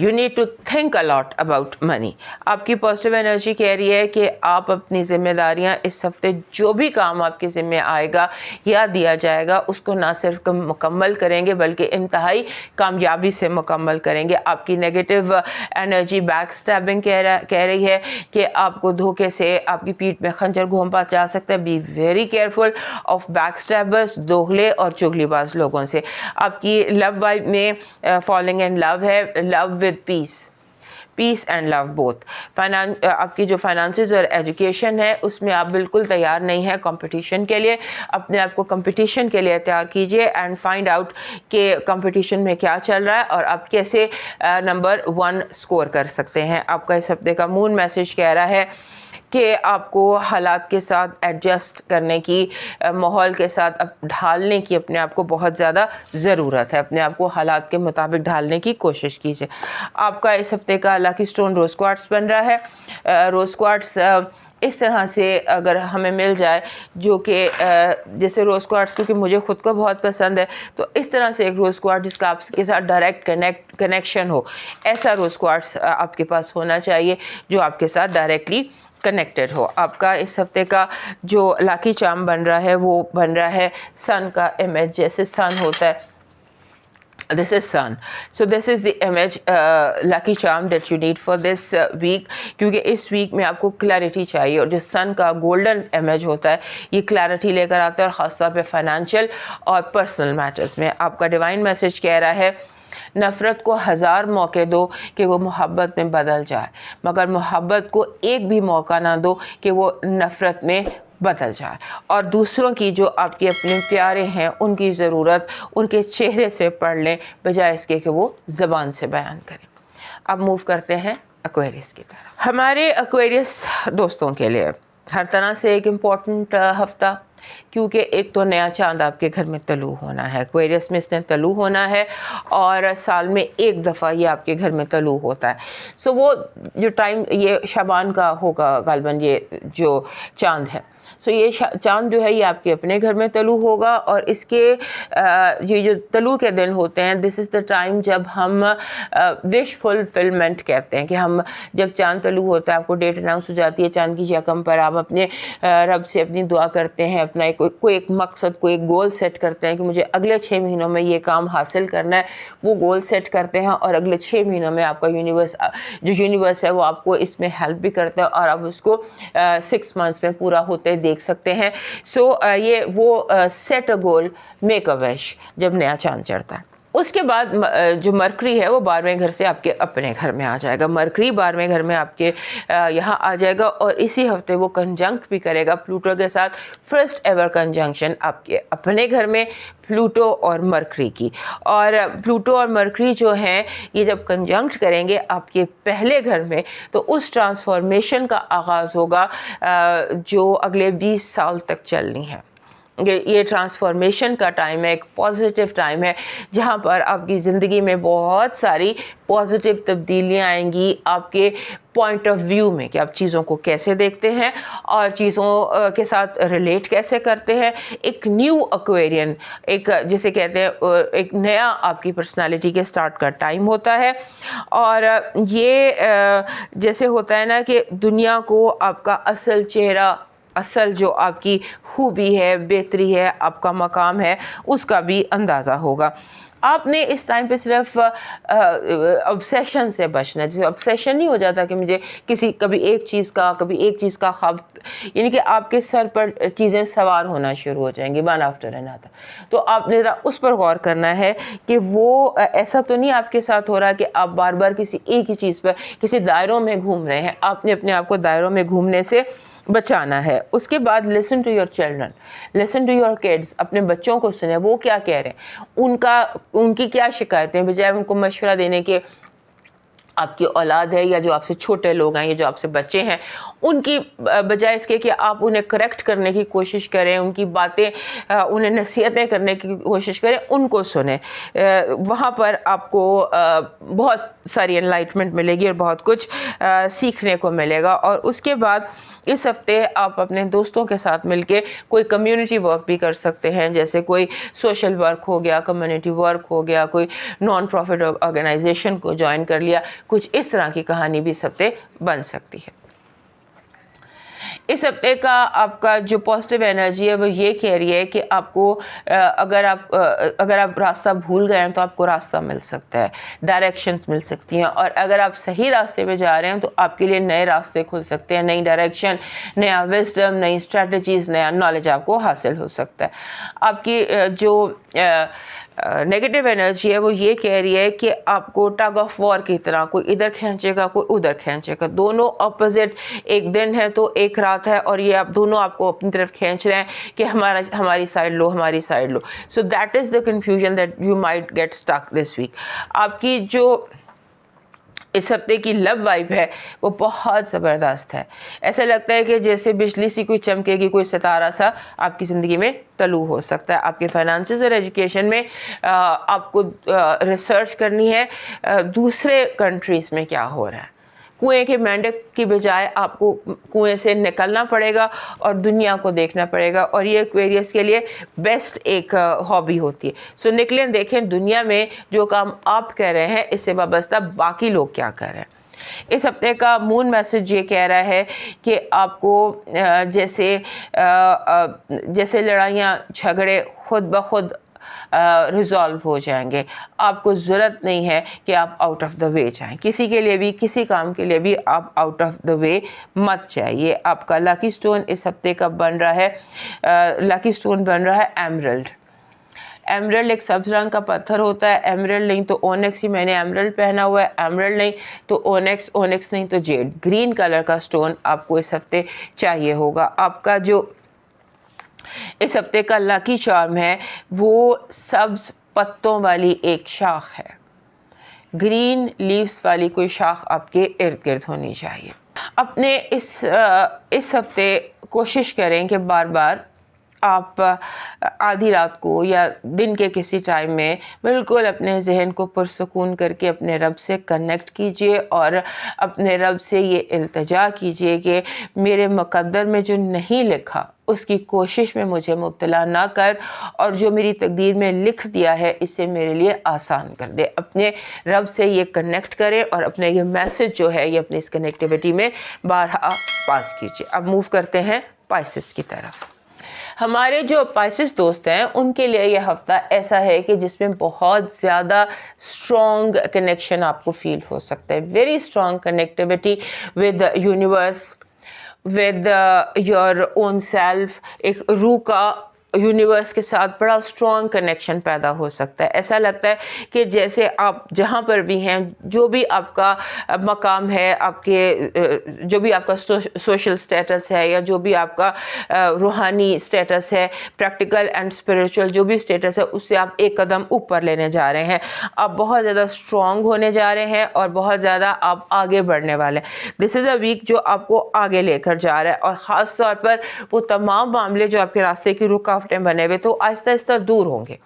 you need to think a lot about money. आपकी पॉजिटिव एनर्जी कह रही है कि आप अपनी जिम्मेदारियां इस हफ्ते जो भी काम आपके ज़िम्मे आएगा या दिया जाएगा उसको ना सिर्फ मुकम्मल करेंगे बल्कि इंतहाई कामयाबी से मुकम्मल करेंगे। आपकी नेगेटिव एनर्जी बैक स्टैबिंग कह रही है कि आपको धोखे से आपकी पीठ में खंजर घोंपा जा सकता है। Be very careful of back stabbers, दोगले और चुगलीबाज लोगों से। आपकी लव वाइब में फॉलिंग इन लव है, love with peace and love both. आपकी जो फाइनेंसेस और एजुकेशन है उसमें आप बिल्कुल तैयार नहीं है कंपटीशन के लिए। अपने आप को कंपटीशन के लिए तैयार कीजिए एंड फाइंड आउट कि कंपटीशन में क्या चल रहा है और आप कैसे नंबर 1 स्कोर कर सकते हैं। आपका इस हफ्ते का मून मैसेज कह रहा है कि आपको हालात के साथ एडजस्ट करने की, माहौल के साथ अब ढालने की अपने आप को बहुत ज़्यादा ज़रूरत है। अपने आप को हालात के मुताबिक ढालने की कोशिश कीजिए। आपका इस हफ्ते का लकी स्टोन रोज़ क्वार्ट्स बन रहा है। रोज़ क्वार्ट्स इस तरह से अगर हमें मिल जाए, जो कि जैसे रोज़ क्वार्ट्स, क्योंकि मुझे ख़ुद को बहुत पसंद है, तो इस तरह से एक रोज़ क्वार्ट्स जिसका आपके साथ डायरेक्ट कनेक्शन हो, ऐसा रोज़ क्वार्ट्स आपके पास होना चाहिए जो आपके साथ डायरेक्टली कनेक्टेड हो। आपका इस हफ्ते का जो लकी चार्म बन रहा है वो बन रहा है सन का इमेज, जैसे सन होता है, this is sun. So this is the image lucky charm that you need for this week, क्योंकि इस वीक में आपको क्लैरिटी चाहिए, और जो सन का गोल्डन इमेज होता है ये क्लैरिटी लेकर आता है, और ख़ासतौर पे फाइनेंशियल और पर्सनल मैटर्स में। आपका डिवाइन मैसेज कह रहा है नफ़रत को 1000 मौके दो कि वो मोहब्बत में बदल जाए, मगर मोहब्बत को एक भी मौका ना दो कि वो नफ़रत में बदल जाए, और दूसरों की जो आपके अपने प्यारे हैं उनकी ज़रूरत उनके चेहरे से पढ़ लें, बजाय इसके कि वो ज़बान से बयान करें। अब मूव करते हैं एक्वेरियस की तरफ। हमारे एक्वेरियस दोस्तों के लिए हर तरह से एक इम्पॉर्टेंट हफ़्ता, क्योंकि एक तो नया चांद आपके घर में तलू होना है, एक्वेरियस में इसने तलू होना है, और साल में एक दफ़ा ये आपके घर में तलू होता है। सो वो जो टाइम ये शबान का होगा गालबन ये जो चांद है, सो ये चांद जो है ये आपके अपने घर में तलू होगा, और इसके ये जो तलू के दिन होते हैं, दिस इज़ द टाइम जब हम विश फुलफिलमेंट कहते हैं, कि हम जब चांद तलू होता है, आपको डेट अनाउंस हो जाती है चांद की यकम पर, आप अपने रब से अपनी दुआ करते हैं, अपना कोई एक मकसद, कोई एक गोल सेट करते हैं कि मुझे अगले 6 महीनों में ये काम हासिल करना है, वो गोल सेट करते हैं, और अगले 6 महीनों में आपका यूनिवर्स है वो आपको इसमें हेल्प भी करता है, और आप उसको 6 मंथ्स में पूरा होते देख सकते हैं। सो ये वो set a goal, make a wish, जब नया चांद चढ़ता है। उसके बाद जो मरकरी है वो 12वें घर से आपके अपने घर में आ जाएगा। मरकरी 12वें घर में आपके यहाँ आ जाएगा, और इसी हफ्ते वो कंजंक्ट भी करेगा प्लूटो के साथ, फर्स्ट एवर कंजंक्शन आपके अपने घर में प्लूटो और मरकरी की। और प्लूटो और मरकरी जो हैं ये जब कंजंक्ट करेंगे आपके पहले घर में, तो उस ट्रांसफॉर्मेशन का आगाज़ होगा जो अगले 20 साल तक चलनी है। ये ट्रांसफॉर्मेशन का टाइम है, एक पॉजिटिव टाइम है, जहाँ पर आपकी ज़िंदगी में बहुत सारी पॉजिटिव तब्दीलियाँ आएंगी आपके पॉइंट ऑफ व्यू में, कि आप चीज़ों को कैसे देखते हैं और चीज़ों के साथ रिलेट कैसे करते हैं। एक न्यू एक्वेरियन, एक जिसे कहते हैं एक नया आपकी पर्सनालिटी के स्टार्ट का टाइम होता है। और ये जैसे होता है ना कि दुनिया को आपका असल चेहरा, असल जो आपकी खूबी है, बेहतरी है, आपका मकाम है, उसका भी अंदाज़ा होगा। आपने इस टाइम पे सिर्फ ऑब्सेशन से बचना है। जैसे ऑब्सेशन नहीं हो जाता कि मुझे कभी एक चीज़ का ख्वाब, यानी कि आपके सर पर चीज़ें सवार होना शुरू हो जाएंगी वन आफ्टर अनदर। तो आपने ज़रा उस पर गौर करना है कि वो ऐसा तो नहीं आपके साथ हो रहा कि आप बार बार किसी एक ही चीज़ पर, किसी दायरों में घूम रहे हैं। आपने अपने आप को दायरों में घूमने से बचाना है। उसके बाद listen to your children, listen to your kids, अपने बच्चों को सुने, वो क्या कह रहे हैं, उनकी क्या शिकायतें, बजाय उनको मशवरा देने के आपकी औलाद है या जो आपसे छोटे लोग हैं या जो आपसे बच्चे हैं, उनकी बजाय इसके कि आप उन्हें करेक्ट करने की कोशिश करें, उनकी बातें, उन्हें नसीहतें करने की कोशिश करें, उनको सुने। वहाँ पर आपको बहुत सारी एनलाइटमेंट मिलेगी और बहुत कुछ सीखने को मिलेगा। और उसके बाद इस हफ्ते आप अपने दोस्तों के साथ मिलके कोई कम्युनिटी वर्क भी कर सकते हैं, जैसे कोई सोशल वर्क हो गया, कम्युनिटी वर्क हो गया, कोई नॉन प्रॉफिट ऑर्गेनाइजेशन को ज्वाइन कर लिया। कुछ इस तरह की कहानी भी इस हफ्ते बन सकती है। इस हफ्ते का आपका जो पॉजिटिव एनर्जी है वो ये कह रही है कि आपको अगर आप रास्ता भूल गए हैं तो आपको रास्ता मिल सकता है, डायरेक्शंस मिल सकती हैं। और अगर आप सही रास्ते पे जा रहे हैं तो आपके लिए नए रास्ते खुल सकते हैं, नई डायरेक्शन, नया विजडम, नई स्ट्रेटजीज, नया नॉलेज आपको हासिल हो सकता है। आपकी जो नेगेटिव एनर्जी है वो ये कह रही है कि आपको टग ऑफ वॉर की तरह कोई इधर खींचेगा, कोई उधर खींचेगा, दोनों ऑपोजिट, एक दिन है तो एक रात है, और ये आप दोनों आपको अपनी तरफ खींच रहे हैं कि हमारी साइड लो, हमारी साइड लो। So that is the confusion that you might get stuck this week. आपकी जो इस हफ्ते की लव वाइब है वो बहुत ज़बरदस्त है। ऐसा लगता है कि जैसे बिजली सी कोई चमकेगी, कोई सितारा सा आपकी ज़िंदगी में तलू हो सकता है। आपके फाइनेंसेस और एजुकेशन में आपको रिसर्च करनी है दूसरे कंट्रीज़ में क्या हो रहा है, कुएं के मेंढक की बजाय आपको कुएं से निकलना पड़ेगा और दुनिया को देखना पड़ेगा, और ये एक्वेरियस के लिए बेस्ट एक हॉबी होती है। सो निकलें, देखें दुनिया में जो काम आप कर रहे हैं इससे वाबस्ता बाकी लोग क्या कर रहे हैं। इस हफ्ते का मून मैसेज ये कह रहा है कि आपको जैसे लड़ाइयाँ झगड़े खुद ब खुद रिजॉल्व हो जाएंगे। आपको ज़रूरत नहीं है कि आप आउट ऑफ द वे जाएं, किसी के लिए भी, किसी काम के लिए भी आप आउट ऑफ द वे मत जाइए। आपका लकी स्टोन इस हफ्ते का बन रहा है, लकी स्टोन बन रहा है एमरल्ड। एमरल्ड एक सब्ज रंग का पत्थर होता है, एमरल्ड नहीं तो ओनेक्स ही, मैंने एमरल्ड पहना हुआ है, एमरल्ड नहीं तो ओनेक्स, ओनेक्स नहीं तो जेड, ग्रीन कलर का स्टोन आपको इस हफ्ते चाहिए होगा। आपका जो इस हफ्ते का लकी चार्म है वो सब्ज पत्तों वाली एक शाख है, ग्रीन लीव्स वाली कोई शाख आपके इर्द गिर्द होनी चाहिए। अपने इस हफ्ते कोशिश करें कि बार बार आप आधी रात को या दिन के किसी टाइम में बिल्कुल अपने जहन को पुरसकून करके अपने रब से कनेक्ट कीजिए और अपने रब से ये इल्तिजा कीजिए कि मेरे मुकद्दर में जो नहीं लिखा उसकी कोशिश में मुझे मुब्तला ना कर, और जो मेरी तकदीर में लिख दिया है इसे मेरे लिए आसान कर दे। अपने रब से ये कनेक्ट करें और अपने ये मैसेज जो है ये अपनी इस कनेक्टिविटी में बारहा पास कीजिए। अब मूव करते हैं पाइसेस की तरफ। हमारे जो पाइसेस दोस्त हैं उनके लिए यह हफ्ता ऐसा है कि जिसमें बहुत ज़्यादा स्ट्रॉन्ग कनेक्शन आपको फील हो सकता है, very strong connectivity with universe, with your own self. एक रूह का यूनिवर्स के साथ बड़ा स्ट्रॉन्ग कनेक्शन पैदा हो सकता है। ऐसा लगता है कि जैसे आप जहाँ पर भी हैं, जो भी आपका मकाम है, आपके जो भी आपका सोशल स्टेटस है या जो भी आपका रूहानी स्टेटस है, प्रैक्टिकल एंड स्पिरिचुअल जो भी स्टेटस है, उससे आप एक कदम ऊपर लेने जा रहे हैं। आप बहुत ज़्यादा स्ट्रॉन्ग होने जा रहे हैं और बहुत ज़्यादा आप आगे बढ़ने वाले हैं। दिस इज़ अ वीक जो आपको आगे लेकर जा रहा है, और ख़ास तौर पर वो तमाम मामले जो आपके रास्ते की रुकावटें बने हुए तो आहिस्ता आहिस्ता दूर होंगे,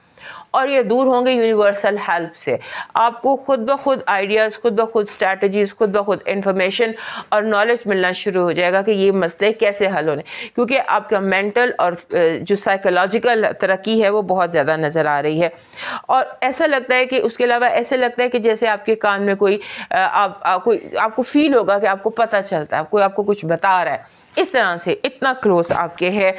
और ये दूर होंगे यूनिवर्सल हेल्प से। आपको खुद ब खुद आइडियाज़, खुद ब खुद स्ट्रैटेजीज़, खुद ब खुद इंफॉर्मेशन और नॉलेज मिलना शुरू हो जाएगा कि ये मसले कैसे हल होने, क्योंकि आपका मेंटल और जो साइकोलॉजिकल तरक्की है वो बहुत ज़्यादा नज़र आ रही है। और ऐसा लगता है कि उसके अलावा ऐसे लगता है कि जैसे आपके कान में कोई आपको फील होगा कि आपको पता चलता है, कोई आपको कुछ बता रहा है। इस तरह से इतना क्लोज आपके है,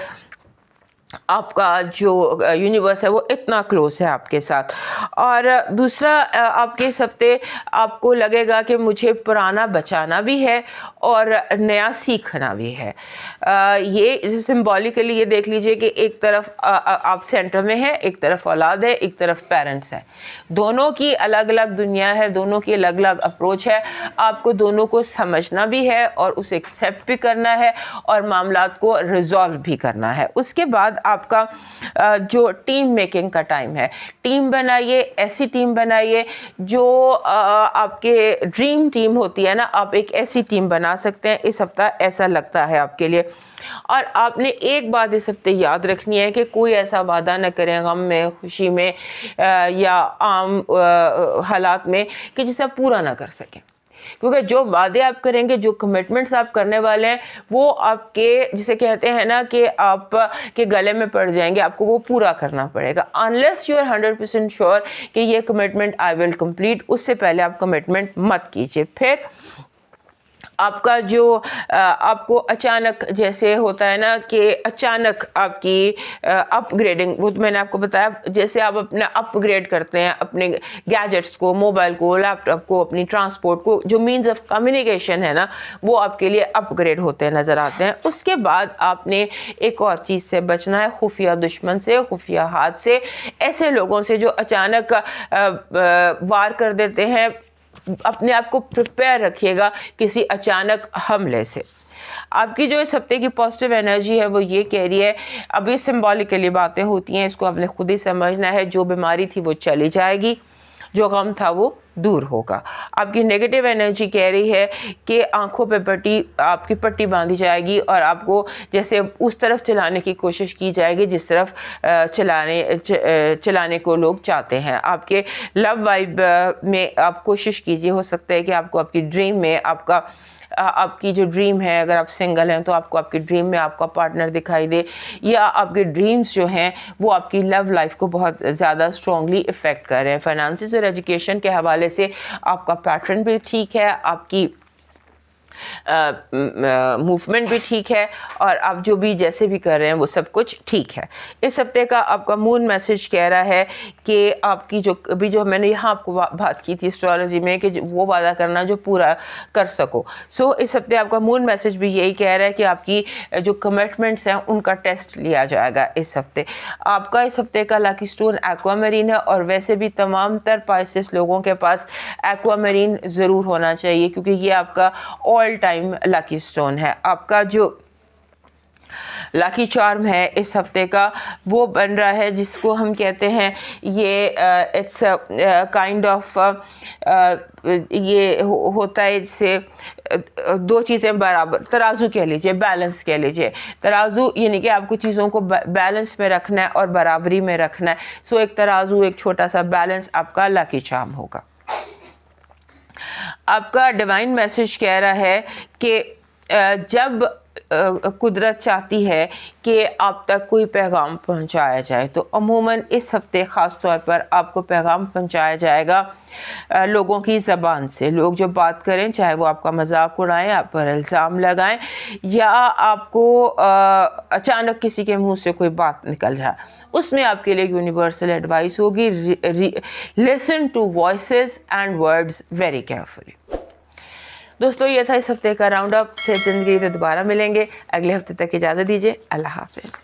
आपका जो यूनिवर्स है वो इतना क्लोज है आपके साथ। और दूसरा, आपके इस हफ्ते आपको लगेगा कि मुझे पुराना बचाना भी है और नया सीखना भी है। ये सिंबॉलिकली ये देख लीजिए कि एक तरफ आप सेंटर में हैं, एक तरफ औलाद है, एक तरफ पेरेंट्स है। दोनों की अलग अलग दुनिया है, दोनों की अलग अलग अप्रोच है। आपको दोनों को समझना भी है और उसे एक्सेप्ट भी करना है और मामलात को रिजॉल्व भी करना है। उसके बाद आपका जो टीम मेकिंग का टाइम है, टीम बनाइए, ऐसी टीम बनाइए जो आपके ड्रीम टीम होती है ना, आप एक ऐसी टीम बना सकते हैं। इस हफ्ता ऐसा लगता है आपके लिए। और आपने एक बात इस हफ्ते याद रखनी है कि कोई ऐसा वादा न करें गम में, खुशी में या आम हालात में कि जिसे आप पूरा ना कर सकें, क्योंकि जो वादे आप करेंगे, जो कमिटमेंट्स आप करने वाले हैं, वो आपके, जिसे कहते हैं ना कि आप के गले में पड़ जाएंगे, आपको वो पूरा करना पड़ेगा। अनलेस यू आर 100% श्योर कि ये कमिटमेंट आई विल कंप्लीट, उससे पहले आप कमिटमेंट मत कीजिए। फिर आपका जो आपको अचानक जैसे होता है ना कि अचानक आपकी अपग्रेडिंग, वो तो मैंने आपको बताया, जैसे आप अपना अपग्रेड करते हैं अपने गैजेट्स को, मोबाइल को, लैपटॉप को, अपनी ट्रांसपोर्ट को, जो मीन्स ऑफ कम्युनिकेशन है ना, वो आपके लिए अपग्रेड होते नज़र आते हैं। उसके बाद आपने एक और चीज़ से बचना है, खुफिया दुश्मन से, खुफिया हाथ से, ऐसे लोगों से जो अचानक वार कर देते हैं। अपने आप को प्रिपेयर रखिएगा किसी अचानक हमले से। आपकी जो इस हफ्ते की पॉजिटिव एनर्जी है वो ये कह रही है, अभी सिंबॉलिकली बातें होती हैं, इसको आपने खुद ही समझना है। जो बीमारी थी वो चली जाएगी, जो गम था वो दूर होगा। आपकी नेगेटिव एनर्जी कह रही है कि आंखों पे आपकी पट्टी बांधी जाएगी और आपको जैसे उस तरफ चलाने की कोशिश की जाएगी जिस तरफ चलाने को लोग चाहते हैं। आपके लव वाइब में आप कोशिश कीजिए, हो सकता है कि आपको आपकी ड्रीम में आपकी जो ड्रीम है, अगर आप सिंगल हैं तो आपको आपकी ड्रीम में आपका पार्टनर दिखाई दे, या आपके ड्रीम्स जो हैं वो आपकी लव लाइफ को बहुत ज़्यादा स्ट्रॉन्गली इफ़ेक्ट कर रहे हैं। फाइनेंसेस और एजुकेशन के हवाले से आपका पैटर्न भी ठीक है, आपकी मूवमेंट भी ठीक है और आप जो भी जैसे भी कर रहे हैं वो सब कुछ ठीक है। इस हफ्ते का आपका मून मैसेज कह रहा है कि आपकी जो मैंने यहाँ आपको बात की थी एस्ट्रोलॉजी में कि वो वादा करना जो पूरा कर सको। सो इस हफ्ते आपका मून मैसेज भी यही कह रहा है कि आपकी जो कमिटमेंट्स हैं उनका टेस्ट लिया जाएगा इस हफ्ते। आपका इस हफ्ते का लकी स्टोन एक्वामरीन है और वैसे भी तमाम तर पाइसेस लोगों के पास एक्वामरीन ज़रूर होना चाहिए क्योंकि ये आपका ऑल टाइम लकी स्टोन है। आपका जो लकी चार्म है इस हफ्ते का वो बन रहा है जिसको हम कहते हैं ये इट्स काइंड ऑफ ये होता है इससे दो चीज़ें बराबर, तराजू कह लीजिए, बैलेंस कह लीजिए। तराजू यानी कि आपको चीज़ों को बैलेंस में रखना है और बराबरी में रखना है। सो एक तराजू, एक छोटा सा बैलेंस आपका लकी चार्म होगा। आपका डिवाइन मैसेज कह रहा है कि जब कुदरत चाहती है कि आप तक कोई पैगाम पहुंचाया जाए तो अमूमन इस हफ्ते ख़ास तौर पर आपको पैगाम पहुंचाया जाएगा लोगों की ज़बान से। लोग जो बात करें, चाहे वो आपका मजाक उड़ाएं, आप पर इल्ज़ाम लगाएं या आपको अचानक किसी के मुंह से कोई बात निकल जाए, उसमें आपके लिए यूनिवर्सल एडवाइस होगी, listen to voices and words very carefully. दोस्तों ये था इस हफ्ते का राउंड अप। सेहत ज़िंदगी तो दोबारा मिलेंगे अगले हफ्ते तक। इजाज़त दीजिए। अल्लाह हाफिज़।